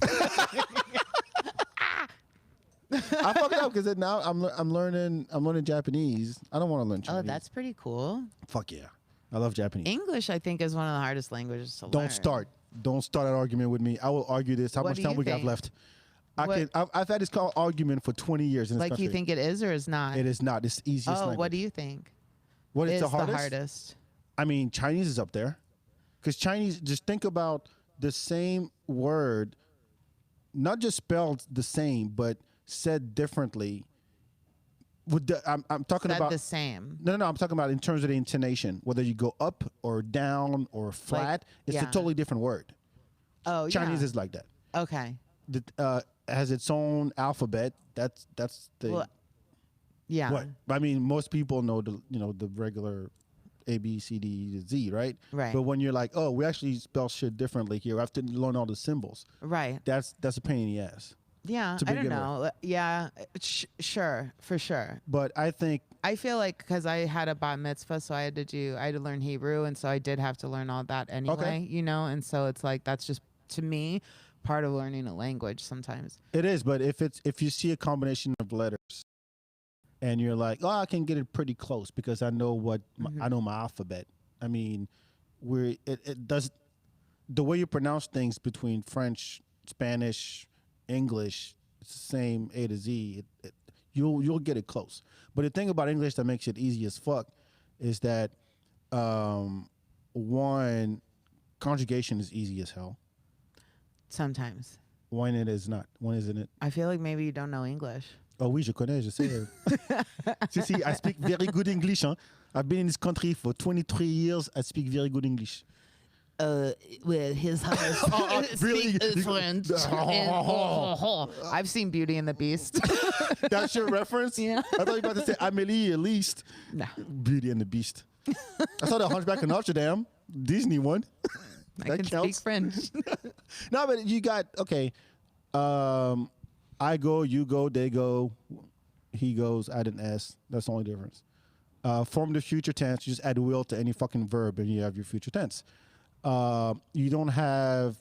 I fucked up because now I'm learning Japanese. I don't want to learn Chinese. Oh, that's pretty cool. Fuck yeah. I love Japanese. English, I think, is one of the hardest languages to learn. Don't start an argument with me. I will argue this. How much time we got left? I've had this argument for 20 years in this country. You think it is or is not? It is not. It's the easiest language. What do you think? What is the hardest? hardest? I mean, Chinese is up there. Because Chinese, just think about the same word, not just spelled the same, but said differently. I'm talking about the same. No. I'm talking about in terms of the intonation, whether you go up or down or flat. It's a totally different word. Oh, Chinese is like that. Okay. Has its own alphabet. That's the. Well, yeah. What I mean, most people know the regular A, B, C, D, Z, right? Right. But when you're like, oh, we actually spell shit differently here. I have to learn all the symbols. Right. That's a pain in the ass. Yeah, I don't know. Yeah, sure, for sure. But I feel like because I had a bat mitzvah, so I had to learn Hebrew, and so I did have to learn all that anyway, and so it's like that's just to me part of learning a language sometimes. It is, but if you see a combination of letters and you're like, oh, I can get it pretty close because I know I know my alphabet. I mean, it does the way you pronounce things between French, Spanish, English, it's the same A to Z. You'll get it close. But the thing about English that makes it easy as fuck is that one, conjugation is easy as hell. Sometimes. When it is not. When isn't it? I feel like maybe you don't know English. Oh oui, je connais, je sais. Si, I speak very good English. Huh? I've been in this country for 23 years. I speak very good English. Well, his husband really? French. I've seen Beauty and the Beast. That's your reference? Yeah. I thought you were about to say Amélie, at least. No. Beauty and the Beast. I saw the Hunchback of Notre Dame, Disney one. I can speak French. No, but you got, okay. I go, you go, they go, he goes, I didn't S. That's the only difference. Form the future tense, you just add will to any fucking verb and you have your future tense. You don't have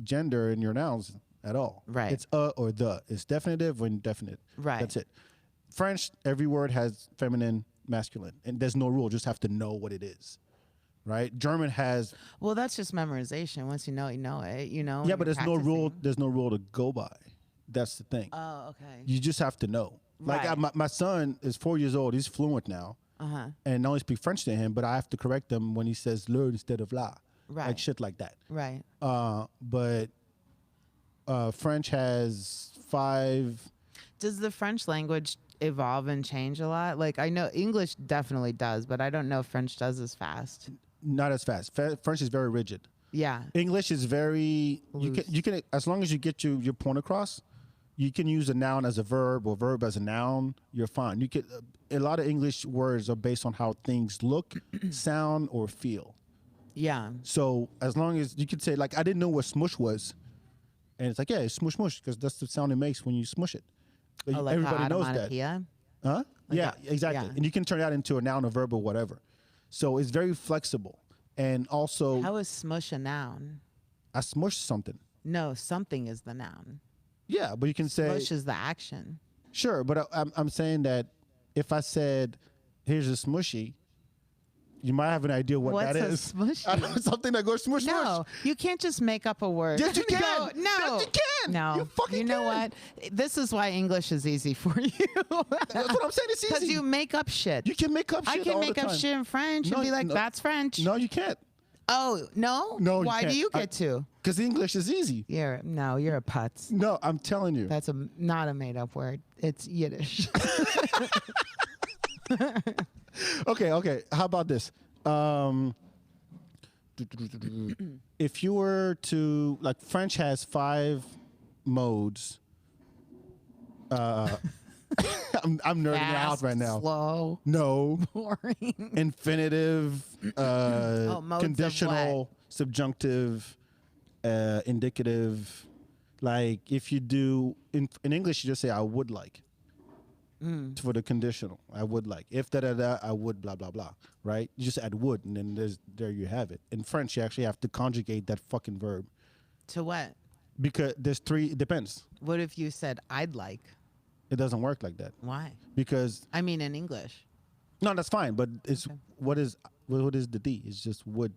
gender in your nouns at all. Right. It's or the. It's definitive or indefinite. Right. That's it. French, every word has feminine, masculine, and there's no rule. Just have to know what it is. Right. German has. Well, that's just memorization. Once you know it, you know it. You know. Yeah, but there's no rule. There's no rule to go by. That's the thing. Oh, okay. You just have to know. Right. Like my son is 4 years old. He's fluent now. And I only speak French to him, but I have to correct him when he says le instead of la. Right. Like shit like that. Right. But French has 5. Does the French language evolve and change a lot? Like I know English definitely does, but I don't know if French does as fast. Not as fast. French is very rigid. Yeah. English is very loose. You can as long as you get your point across, you can use a noun as a verb or verb as a noun. You're fine. You can. A lot of English words are based on how things look, sound, or feel. Yeah. So as long as you could say, like, I didn't know what smush was, and it's like, yeah, it's smush mush because that's the sound it makes when you smush it. Oh, like everybody knows that. Huh? Like yeah, exactly. Yeah. And you can turn that into a noun, a verb, or whatever. So it's very flexible. And also, how is smush a noun? I smushed something. No, something is the noun. Yeah, but you can say Smush is the action. Sure, but I'm saying that if I said, "Here's a smushy," you might have an idea what What's that a is. smushy? Something that goes smush, No, smush. you can't just make up a word. Yes, you can. No. Yes, you can. No. You fucking You know can. what? This is why English is easy for you. That's what I'm saying. It's Because easy. you make up shit. You can make up shit I can all make the up time. shit in French and be like, that's French. No, you can't. Oh, no? No, you Why do can't. you get to? Because English is easy. You're a putz. No, I'm telling you. That's not a made up word. It's Yiddish. Okay. How about this? If you were to, like, French has 5 modes. I'm nerding out right now. Slow. No. Boring. Infinitive, modes conditional, of subjunctive, indicative. Like, if you do in English, you just say "I would like" for the conditional. I would like. If I would blah blah blah. Right? You just add would, and then there you have it. In French, you actually have to conjugate that fucking verb. To what? Because there's 3. It depends. What if you said I'd like? It doesn't work like that. Why? Because I mean, in English. no, that's fine. But it's what is the D? It's just would.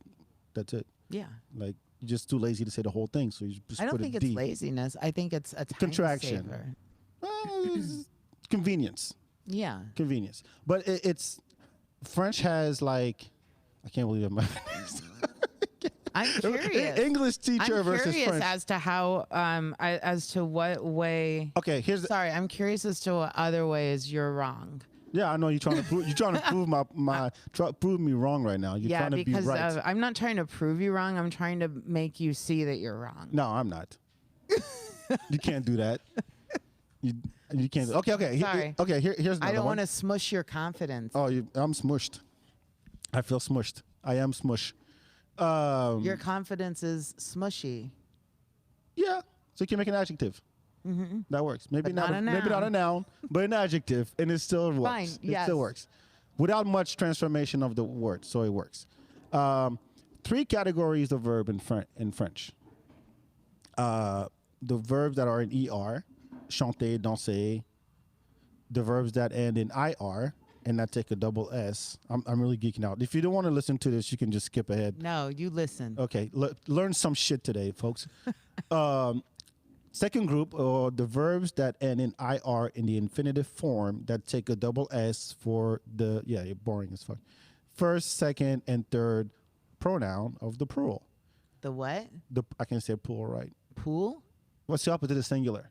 That's it. Yeah. Like, you're just too lazy to say the whole thing, so you just I don't put think a it's D. laziness. I think it's a time Contraction. saver. It's convenience. Yeah. Convenience. But it's French has, like, I can't believe I'm I'm curious. English teacher I'm versus curious French. as to how, as to what way. Okay, Sorry, I'm curious as to what other ways you're wrong. Yeah, I know you're trying to prove me wrong right now. You're trying to be because right. I'm not trying to prove you wrong. I'm trying to make you see that you're wrong. No, I'm not. You can't do that. You can't. Okay. Sorry. Here's another I don't one. want to smush your confidence. Oh, I'm smushed. I feel smushed. I am smush. Your confidence is smushy. Yeah. So you can make an adjective. Mm-hmm. That works. Maybe But not a maybe not a noun, but an adjective, and it still works. Fine, It yes. still works. Without much transformation of the word, so it works. 3 categories of verb in French. The verbs that are in ER, chanter, danser. The verbs that end in IR and that take a double S. I'm really geeking out. If you don't want to listen to this, you can just skip ahead. No, you listen. Okay, learn some shit today, folks. Second group, the verbs that end in IR in the infinitive form that take a double S for you're boring as fuck. First, second, and third pronoun of the plural. The what? I can say plural, right? Pool? What's the opposite of singular?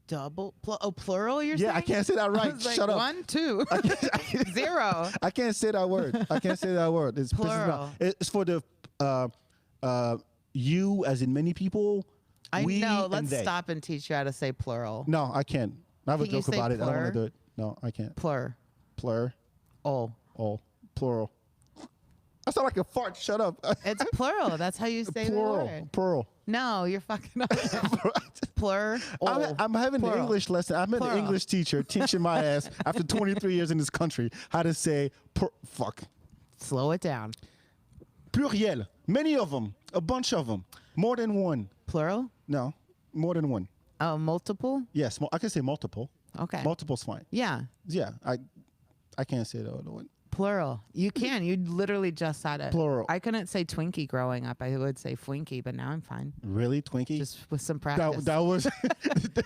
Plural, you're saying? Yeah, I can't say that right. I was like, Shut up. 1, 2, 0. I can't say that word. It's Plural. It's for the you, as in many people. I we, know. and Let's they. stop and teach you how to say plural. No, I can't. I have a Can you joke say about it. I don't want to plur? do it. No, I can't. Plur. Plur. Oh. All. Plural. I sound like a fart. Shut up. It's plural. That's how you say the word. Plural. No, you're fucking up. Plur. I'm having an Plural. English lesson. I'm an Plural. English teacher teaching my ass after 23 years in this country how to say fuck. Slow it down. Pluriel. Many of them. A bunch of them. More than one. Plural? No. More than one. Oh, multiple? Yes. I can say multiple. Okay. Multiple's fine. Yeah. Yeah. I can't say the other one. Plural. You can. You literally just said it. Plural. I couldn't say Twinkie growing up. I would say Fwinkie, but now I'm fine. Really? Twinkie? Just with some practice. That was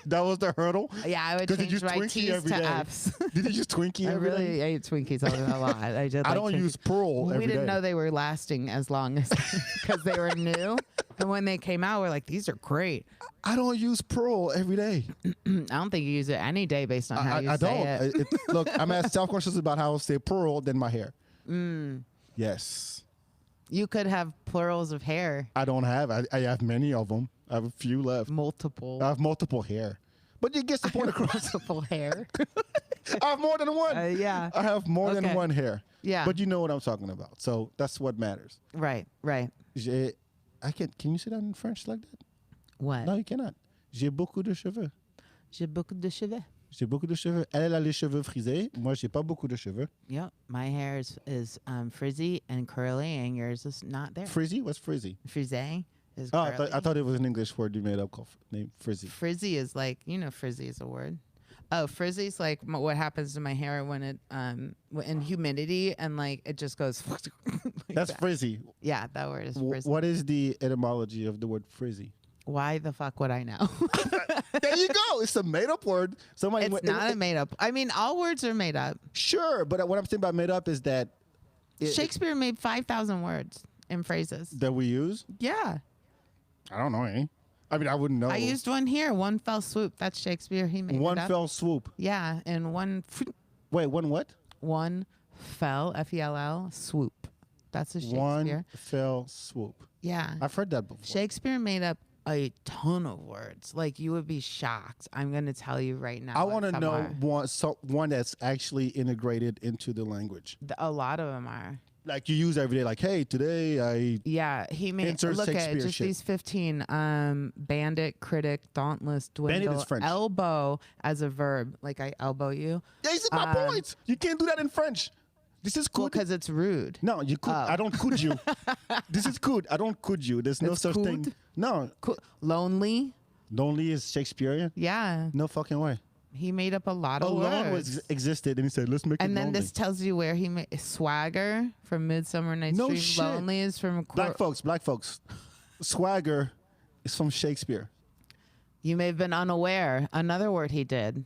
that was the hurdle? Yeah, I would 'Cause you change use my Twinkie T's every to day. F's. Did you use Twinkie I every day? really ate Twinkies a lot. I did. I like don't Twinkies. use Pearl every We didn't day. know they were lasting as long as because they were new. And when they came out, we're like, these are great. I don't use Pearl every day. I don't think you use it any day based on how you I say don't. it. Look, I'm as self-conscious about how I say Pearl than my hair. Yes. You could have plurals of hair. I don't have. I have many of them. I have a few left. Multiple. I have multiple hair. But you get the point across. Multiple hair. I have more than one. Yeah. I have more than Okay. one hair. Yeah. But you know what I'm talking about. So that's what matters. Right. Can you say that in French like that? What? No, you cannot. J'ai beaucoup de cheveux. J'ai beaucoup de cheveux. J'ai beaucoup de cheveux. Elle a les cheveux frisés. Moi, j'ai pas beaucoup de cheveux. Yep. My hair is frizzy and curly, and yours is not there. Frizzy? What's frizzy? Frisé is Oh, curly. I thought it was an English word you made up called named frizzy. Frizzy is like, frizzy is a word. Oh, frizzy is like what happens to my hair when it in humidity and like it just goes. Like That's that. Frizzy. Yeah, that word is frizzy. What is the etymology of the word frizzy? Why the fuck would I know? There you go. It's a made up word. It's not a made up. I mean, all words are made up. Sure, but what I'm saying about made up is that Shakespeare made 5,000 words and phrases. that we use. Yeah. I don't know any. I mean, I wouldn't know. I used one here. One fell swoop. That's Shakespeare. He made one it up. fell swoop. Yeah, and Wait, one what? one fell FELL swoop. That's a Shakespeare. One fell swoop. Yeah. I've heard that before. Shakespeare made up a ton of words. Like you would be shocked. I'm going to tell you right now. I want to know one that's actually integrated into the language. A lot of them are. Like you use every day. Like, hey, today I. Yeah, he made. Insert Look at Shakespeare just shit. these 15. Bandit, critic, dauntless, Bandit dwindle, is French. elbow as a verb. Like I elbow you. Yeah, this is my point. You can't do that in French. This is cool. Because it's rude. No, you could. I don't could you. This is good. I don't could you. There's no It's such thing. could? No. Lonely. Lonely is Shakespearean? Yeah. No fucking way. He made up a lot of Alone words. existed, and he said, "Let's make And it then lonely." this tells you where he made Swagger from Midsummer Night's No Dream. shit. Lonely is from Black folks. Swagger is from Shakespeare. You may have been unaware. Another word he did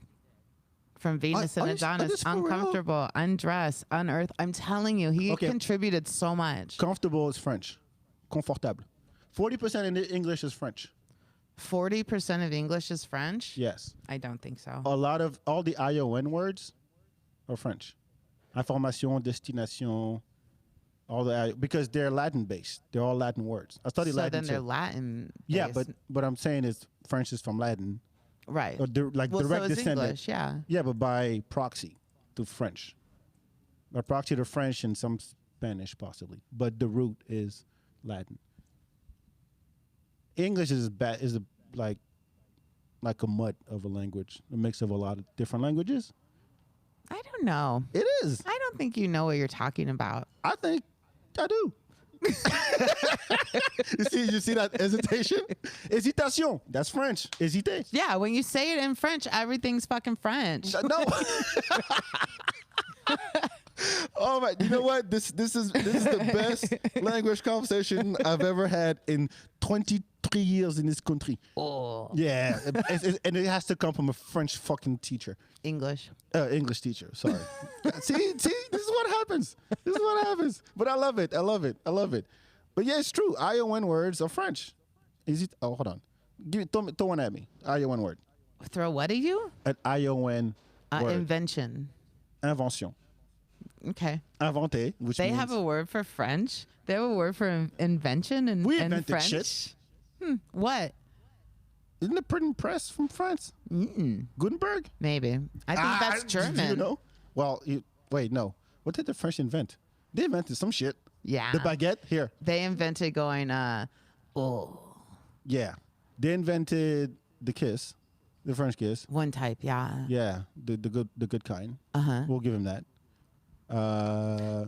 from Venus Are and you Adonis. for real? Uncomfortable, undress, unearth. I'm telling you, he Okay. contributed so much. Comfortable is French. Confortable. 40% in English is French. 40% of English is French? Yes. I don't think so. A lot of all the ION words are French. Information, destination, all the because they're Latin based. They're all Latin words. I studied So Latin. then they're too. Latin. Yeah, based. but I'm saying is French is from Latin. right. Or Well, direct so is descendant. English, yeah. Yeah, but by proxy to French. By proxy to French and some Spanish possibly. But the root is Latin. English is like a mutt of a language, a mix of a lot of different languages. I don't know. It is. I don't think you know what you're talking about. I think I do. you see that hesitation? Hésitation. That's French. Hésiter. Yeah, when you say it in French, everything's fucking French. No. Oh my! You know what? This is the best language conversation I've ever had in 23 years in this country. Oh. Yeah, and it has to come from a French fucking teacher. English. English teacher. Sorry. see, this is what happens. This is what happens. But I love it. I love it. But yeah, it's true. ION words are French. Is it? Oh, hold on. Throw one at me. ION word. Throw what at you? An ION word. Invention. Invention. Okay. Inventé, which They means have a word for French. They have a word for invention in invented French. shit. What? Isn't it printing press from France? Gutenberg? Maybe. I think that's German. Do you know? Well, wait, no. What did the French invent? They invented some shit. Yeah. The baguette? Here. They invented going, oh. Yeah. They invented the kiss, the French kiss. One type, yeah. Yeah, the good kind. Uh-huh. We'll give him that.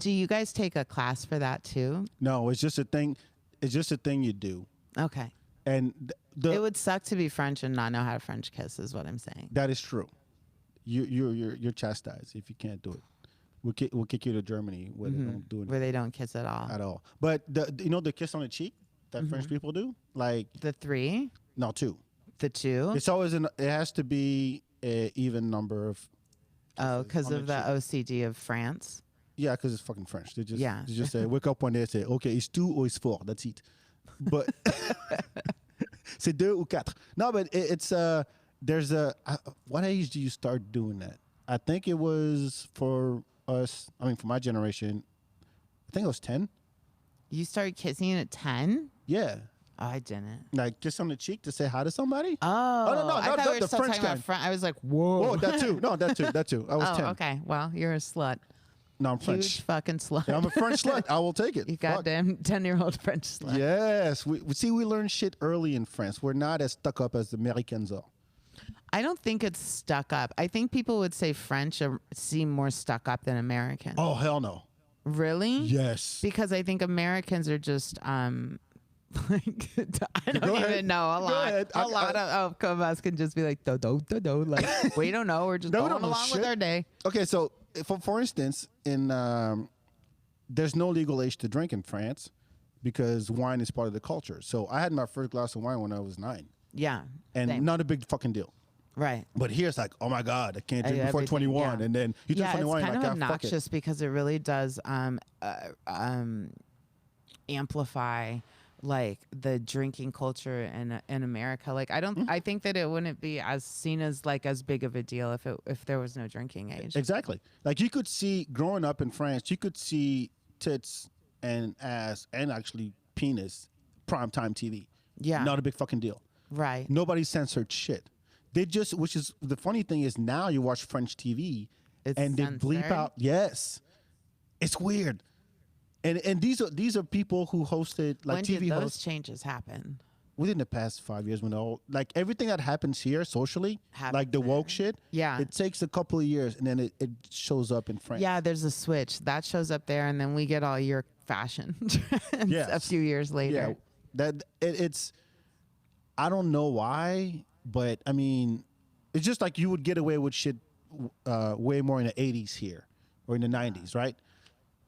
Do you guys take a class for that too? No, it's just a thing. It's just a thing you do. Okay. And It would suck to be French and not know how to French kiss is what I'm saying. that is true. You're chastised if you can't do it. We'll kick you to Germany where they don't do it Where they don't kiss at all. at all. But the kiss on the cheek that French people do, like The 3? no 2. The 2? It's always it has to be an even number of. Oh, because on of the OCD of France. Yeah, because it's fucking French. They just Yeah. they just say wake up one day and say okay, it's 2 or it's 4. That's it. But c'est 2 ou 4. No, but it's there's what age do you start doing that? I think it was for us. I mean, for my generation, I think it was 10. You started kissing at 10? Yeah, Oh, I didn't. like kiss on the cheek to say hi to somebody. Oh, no, I not thought we were the still French talking about kind. I was like, whoa. Oh, that too. No, that too. I was 10. Okay. Well, you're a slut. No, I'm Huge French. fucking slut. Yeah, I'm a French slut. I will take it. You Fuck. goddamn 10-year-old French slut. Yes, we learn shit early in France. We're not as stuck up as the Americans are. I don't think it's stuck up. I think people would say French seem more stuck up than American. Oh, hell no. Really? Yes. Because I think Americans are just like I don't even know a lot. A lot of us can just be like do like we don't know. We're just going along with our day. Okay, so for instance, in there's no legal age to drink in France because wine is part of the culture. So I had my first glass of wine when I was 9. Yeah. And same. not a big fucking deal. Right. But here it's like, oh my God, I can't drink before 21. Yeah. And then you turn 21, it's kind like, of obnoxious because it really does amplify like the drinking culture in America. Like I think that it wouldn't be as seen as like as big of a deal if there was no drinking age. Exactly. Like you could see growing up in France, you could see tits and ass and actually penis primetime TV. Yeah. Not a big fucking deal. Right. Nobody censored shit. They just, which is the funny thing is now you watch French TV and they bleep out. Yes. It's weird. And these are people who hosted like when TV did those hosts changes happen? within the past 5 years. When all like everything that happens here socially, like the woke shit, it takes a couple of years and then it shows up in France. Yeah, there's a switch that shows up there, and then we get all your fashion a few years later. Yeah, that it's I don't know why, but I mean, it's just like you would get away with shit way more in the 80s here or in the 90s, right?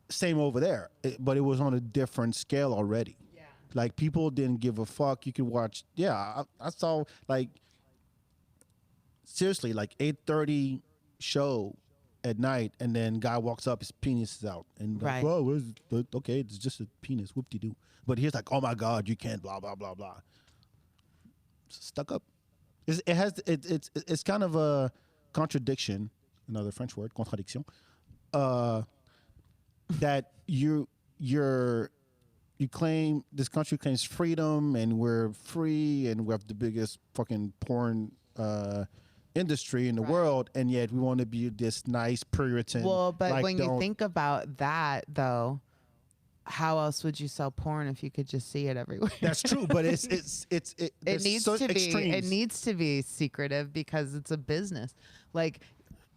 Same over there, but it was on a different scale already. Yeah. Like people didn't give a fuck. You could watch. Yeah, I saw like seriously like 8:30 show at night, and then guy walks up, his penis is out, and like, whoa, okay, it's just a penis, whoop-de-doo. But he's like, oh my God, you can't, blah blah blah blah. Stuck up. It's kind of a contradiction, another French word, contradiction. That you claim this country claims freedom and we're free and we have the biggest fucking porn industry in the world, and yet we want to be this nice Puritan. Well, but like, when you think about that, though, how else would you sell porn if you could just see it everywhere? That's true, but it needs to be secretive because it's a business. Like,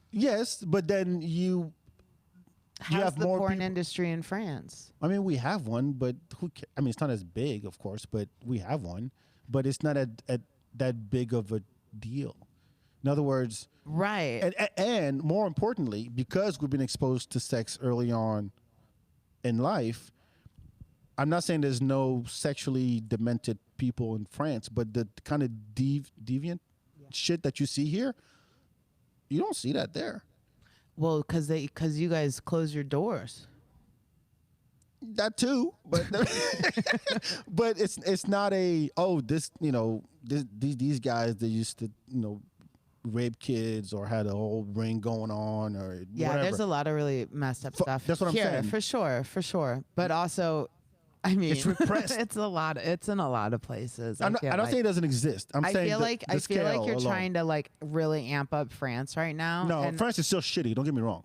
yes, but then you have the more porn industry in France? I mean, we have one, but I mean, it's not as big, of course, but we have one, but it's not that big of a deal. In other words, right. And more importantly, because we've been exposed to sex early on in life, I'm not saying there's no sexually demented people in France, but the kind of deviant shit that you see here, you don't see that there. Well, because you guys close your doors. That too, but but it's not these guys that used to rape kids or had a whole ring going on or whatever. There's a lot of really messed up stuff. That's what I'm saying. For sure. But also, I mean, it's repressed. It's in a lot of places. I don't say it doesn't exist. I feel like you're trying to like really amp up France right now. No, France is still shitty. Don't get me wrong.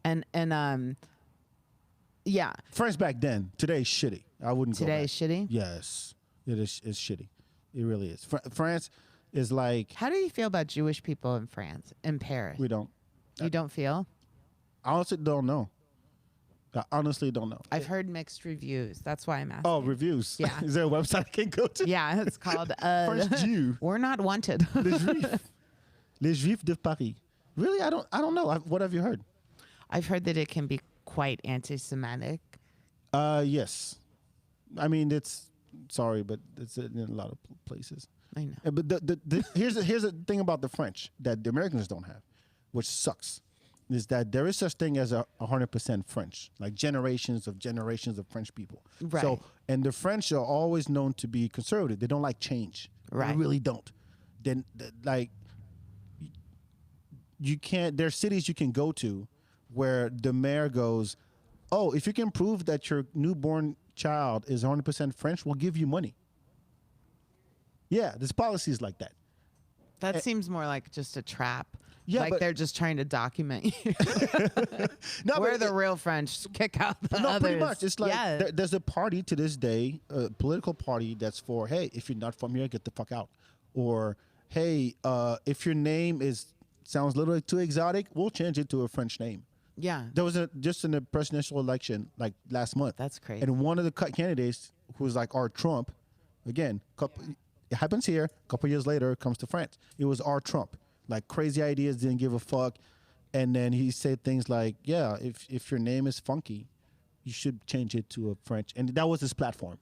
Yeah. France back then. Today's shitty. I wouldn't. Today's shitty. Yes, it is. It's shitty. It really is. France is like. How do you feel about Jewish people in France, in Paris? We don't. You don't feel? I honestly don't know. I've heard mixed reviews. That's why I'm asking. Oh, reviews. Yeah. Is there a website I can go to? Yeah, it's called French Jew. We're not wanted. Les Juifs de Paris. Really? I don't know. What have you heard? I've heard that it can be quite anti-Semitic. Yes. I mean, but it's in a lot of places. I know. But here's the thing about the French that the Americans don't have, which sucks, is that there is such thing as 100% French, like generations of French people. Right. So, and the French are always known to be conservative. They don't like change. Right. They really don't. Then, like, you can't. There are cities you can go to where the mayor goes, "Oh, if you can prove that your newborn child is 100% French, we'll give you money." Yeah, there's policies like that. That seems more like just a trap. Yeah, like they're just trying to document you. No, we're the real French. Kick out the others. Pretty much. It's like there's a party to this day, a political party that's for, hey, if you're not from here, get the fuck out. Or, hey, if your name is sounds a little too exotic, we'll change it to a French name. Yeah. There was just in a presidential election like last month. That's crazy. And one of the candidates who was like our Trump, again, it happens here. A couple years later, it comes to France. It was our Trump. Like crazy ideas, didn't give a fuck. And then he said things like, yeah, if your name is funky, you should change it to a French. And that was his platform.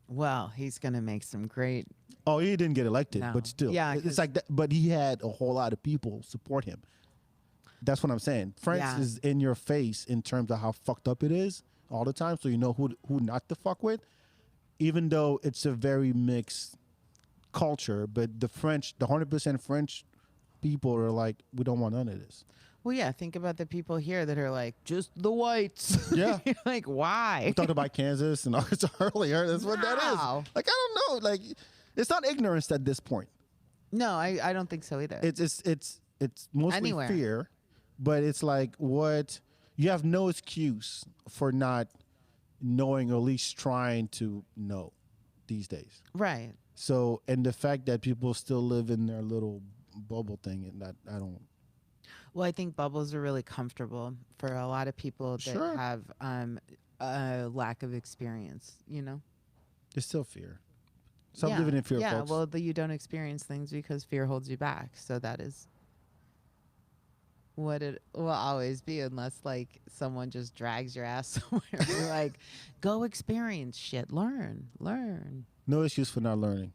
Well, he's going to make some great. Oh, he didn't get elected, but still. Yeah, it's like that. But he had a whole lot of people support him. That's what I'm saying. France is in your face in terms of how fucked up it is all the time. So you know who not to fuck with, even though it's a very mixed culture. But the 100% French people are like, we don't want none of this. Well, yeah, think about the people here that are like, just the whites. Yeah. You're like, why? We talked about Kansas and Arkansas earlier. That's what that is. Like, I don't know. Like, it's not ignorance at this point. No, I don't think so either. It's mostly fear. But it's like you have no excuse for not knowing or at least trying to know these days. Right. So, and the fact that people still live in their little bubble thing, and that I don't. Well, I think bubbles are really comfortable for a lot of people that have a lack of experience, you know? There's still fear. Stop living in fear, folks. Well, you don't experience things because fear holds you back. So that is what it will always be, unless like someone just drags your ass somewhere. You're like, go experience shit, learn. No excuse for not learning.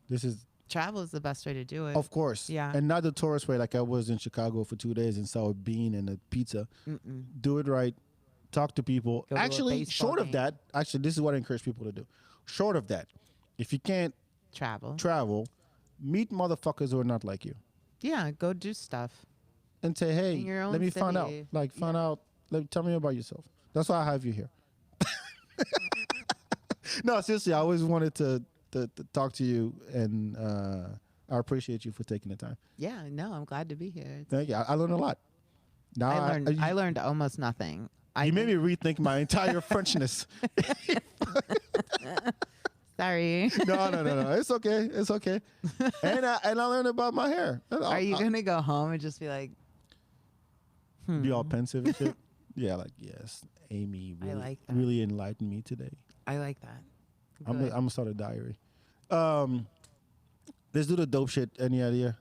Travel is the best way to do it. Of course. Yeah. And not the tourist way, like I was in Chicago for 2 days and saw a bean and a pizza. Do it right. Talk to people. Actually, short of that, this is what I encourage people to do. Short of that, if you can't travel, meet motherfuckers who are not like you. Yeah, go do stuff. And say, hey, let me find out. Like, tell me about yourself. That's why I have you here. No, seriously, I always wanted to talk to you, and I appreciate you for taking the time. Yeah, no, I'm glad to be here. Thank you. I learned a lot. Now I learned almost nothing. You made me rethink my entire Frenchness. Sorry. No. It's okay. And I learned about my hair. Are you gonna go home and just be like, be all pensive and shit? Yeah, like yes, Amy really enlightened me today. I like that. I'm gonna start a diary. Let's do the dope shit. Any idea?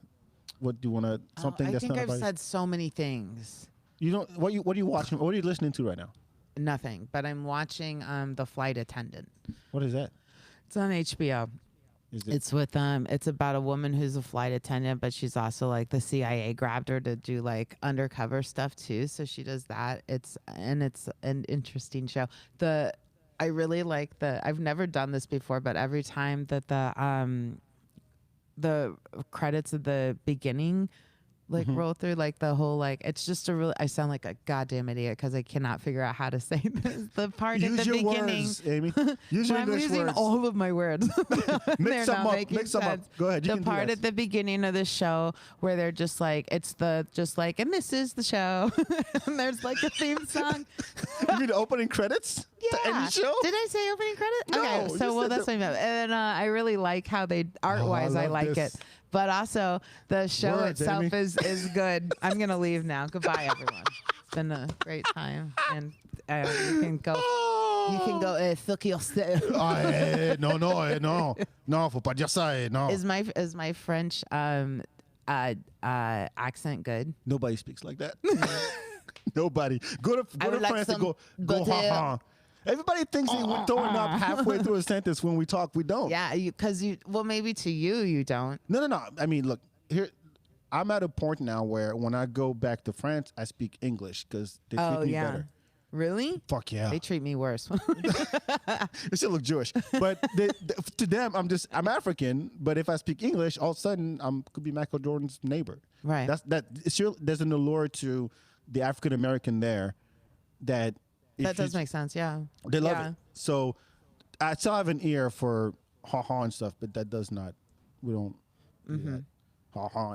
What do you want to? Something I that's think not I've said so many things. You don't. What are you watching? What are you listening to right now? Nothing. But I'm watching The Flight Attendant. What is that? It's on HBO. It's with it's about a woman who's a flight attendant, but she's also like the CIA grabbed her to do like undercover stuff too. So she does that. It's an interesting show. I really like I've never done this before, but every time that the credits at the beginning roll through, like the whole it's just I sound like a goddamn idiot because I cannot figure out how to say this. The part at the beginning, words, Amy. Use your I'm English using words. all of my words. Mix them up. Go ahead. The part at the beginning of the show where they're just like, and this is the show, and there's like a theme song. You mean the opening credits? Yeah. To end the show? Did I say opening credits? No, okay, so that's what I meant. And I really like how they art-wise, I like this. it. But also, the show itself is good. I'm going to leave now. Goodbye, everyone. It's been a great time. And you can go. You can go. Fuck yourself. No, faut pas dire ça. No. Is my French accent good? Nobody speaks like that. Nobody. Go to France and go ha ha. Everybody thinks we're throwing up halfway through a sentence when we talk. We don't. Yeah, because maybe to you don't. No. I mean, look, here, I'm at a point now where when I go back to France, I speak English because they treat me better. Really? Fuck yeah. They treat me worse. They still look Jewish, but to them, I'm African. But if I speak English, all of a sudden, could be Michael Jordan's neighbor. Right. There's an allure to the African American there that. That does make sense, yeah. They love it. So I still have an ear for ha-ha and stuff, but that does not, we don't do that. Ha-ha.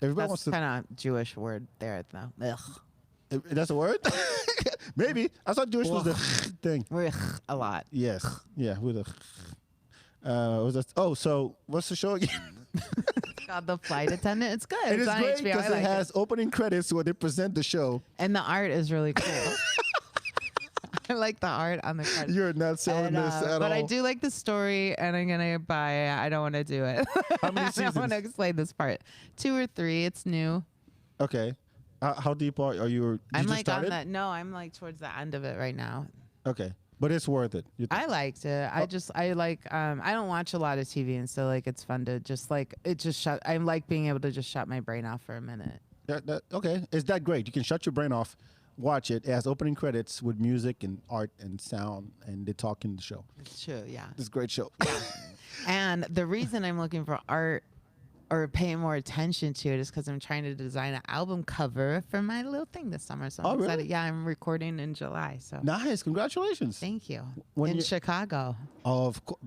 Everybody wants to. That's kind of Jewish word there, though. Ugh. That's a word? Maybe. I thought Jewish was the thing. A lot. Yes. Yeah, with Was that? Oh, so what's the show again? It's called The Flight Attendant. It's good. It it's is on great HBO. because it has opening credits where they present the show. And the art is really cool. I like the art on the credits. You're not selling this at all. But I do like the story, and I'm going to buy it. I don't want to do it. How many seasons? I want to explain this part. 2 or 3. It's new. Okay. How deep are you? I'm like on that. No, I'm like towards the end of it right now. Okay. But it's worth it. I liked it. I like, I don't watch a lot of TV, and so like it's fun to just like, I like being able to just shut my brain off for a minute. Okay. It's that great. You can shut your brain off, watch it. It has opening credits with music and art and sound, and they talk in the show. It's true, yeah. It's a great show. Yeah. And the reason I'm looking for art or paying more attention to it is because I'm trying to design an album cover for my little thing this summer. So I'm excited. Really? Yeah, I'm recording in July. So nice. Congratulations. Thank you. In Chicago. Of course.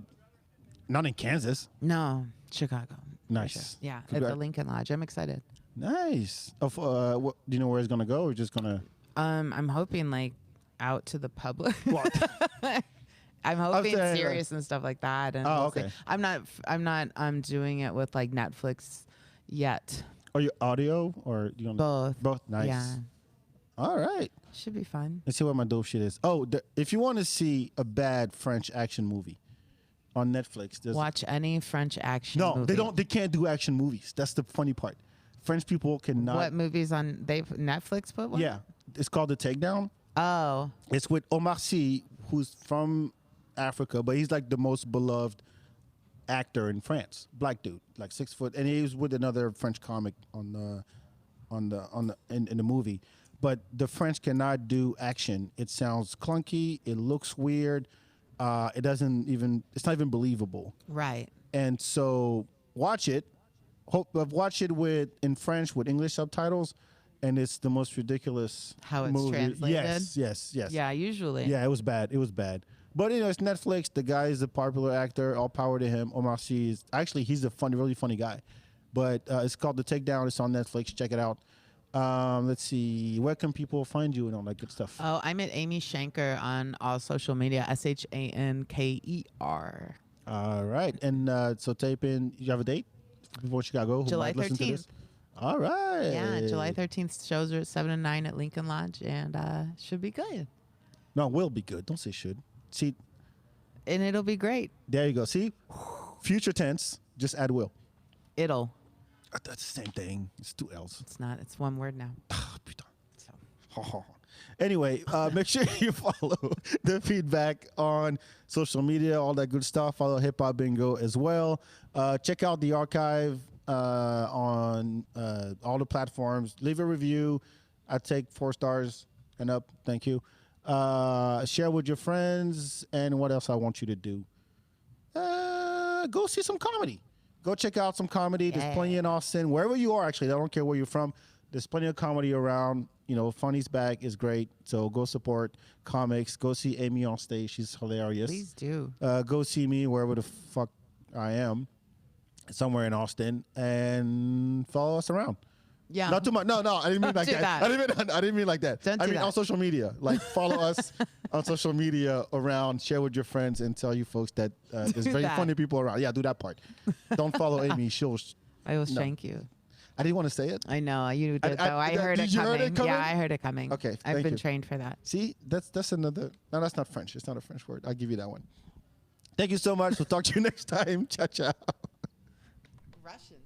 Not in Kansas. No, Chicago. Nice. Sure. Yeah, at the Lincoln Lodge. I'm excited. Nice. Do you know where it's gonna go? Or just gonna? I'm hoping like out to the public. What? I'm hoping serious and stuff like that. And okay. I'm not doing it with like Netflix yet. Are you audio or you both? Both. Nice. Yeah. All right. Should be fun. Let's see what my dope shit is. Oh, if you want to see a bad French action movie on Netflix, watch any French action movie. No, they don't. They can't do action movies. That's the funny part. French people cannot. What movies on Netflix put one? Yeah. It's called The Takedown. Oh. It's with Omar Sy, who's from Africa, but he's like the most beloved actor in France. Black dude, like 6 foot, and he was with another French comic in the movie. But the French cannot do action. It sounds clunky. It looks weird. It's not even believable. Right. And so watch it. I've watched it in French with English subtitles, and it's the most ridiculous how it's movie. translated. Yes. Yeah, usually. Yeah, it was bad. But it's Netflix. The guy is a popular actor. All power to him. Omar Sy he's a really funny guy. But it's called The Takedown. It's on Netflix. Check it out. Let's see. Where can people find you and all that good stuff? Oh, I'm at Amy Shanker on all social media. SHANKER. All right. And so tape in. You have a date before Chicago? July 13th. All right. Yeah, July 13th. Shows are at 7 and 9 at Lincoln Lodge, and should be good. No, will be good. Don't say should. See, and it'll be great. There you go. See, future tense. Just add will. It'll. That's the same thing. It's 2 L's. It's not. It's one word now. So. Anyway, make sure you follow the Feedbak on social media, all that good stuff. Follow Hip Hop Bingo as well. Check out the archive on all the platforms. Leave a review. I take 4 stars and up. Thank you. Share with your friends, and what else I want you to do? Go see some comedy. Go check out some comedy. There's plenty in Austin, wherever you are. Actually, I don't care where you're from. There's plenty of comedy around. Funny's Back is great. So go support comics. Go see Amy on stage. She's hilarious. Please do. Go see me wherever the fuck I am, somewhere in Austin, and follow us around. Yeah. Not too much. No, I didn't mean like that. I didn't mean like that. I mean on social media. Like follow us on social media around, share with your friends, and tell you folks that there's very funny people around. Yeah, do that part. Don't follow Amy. I will shank you. I didn't want to say it. I know you did though. I heard it coming. Yeah, I heard it coming. Okay, I've been trained for that. See, that's another. No, that's not French. It's not a French word. I'll give you that one. Thank you so much. We'll talk to you next time. Ciao, ciao. Russian.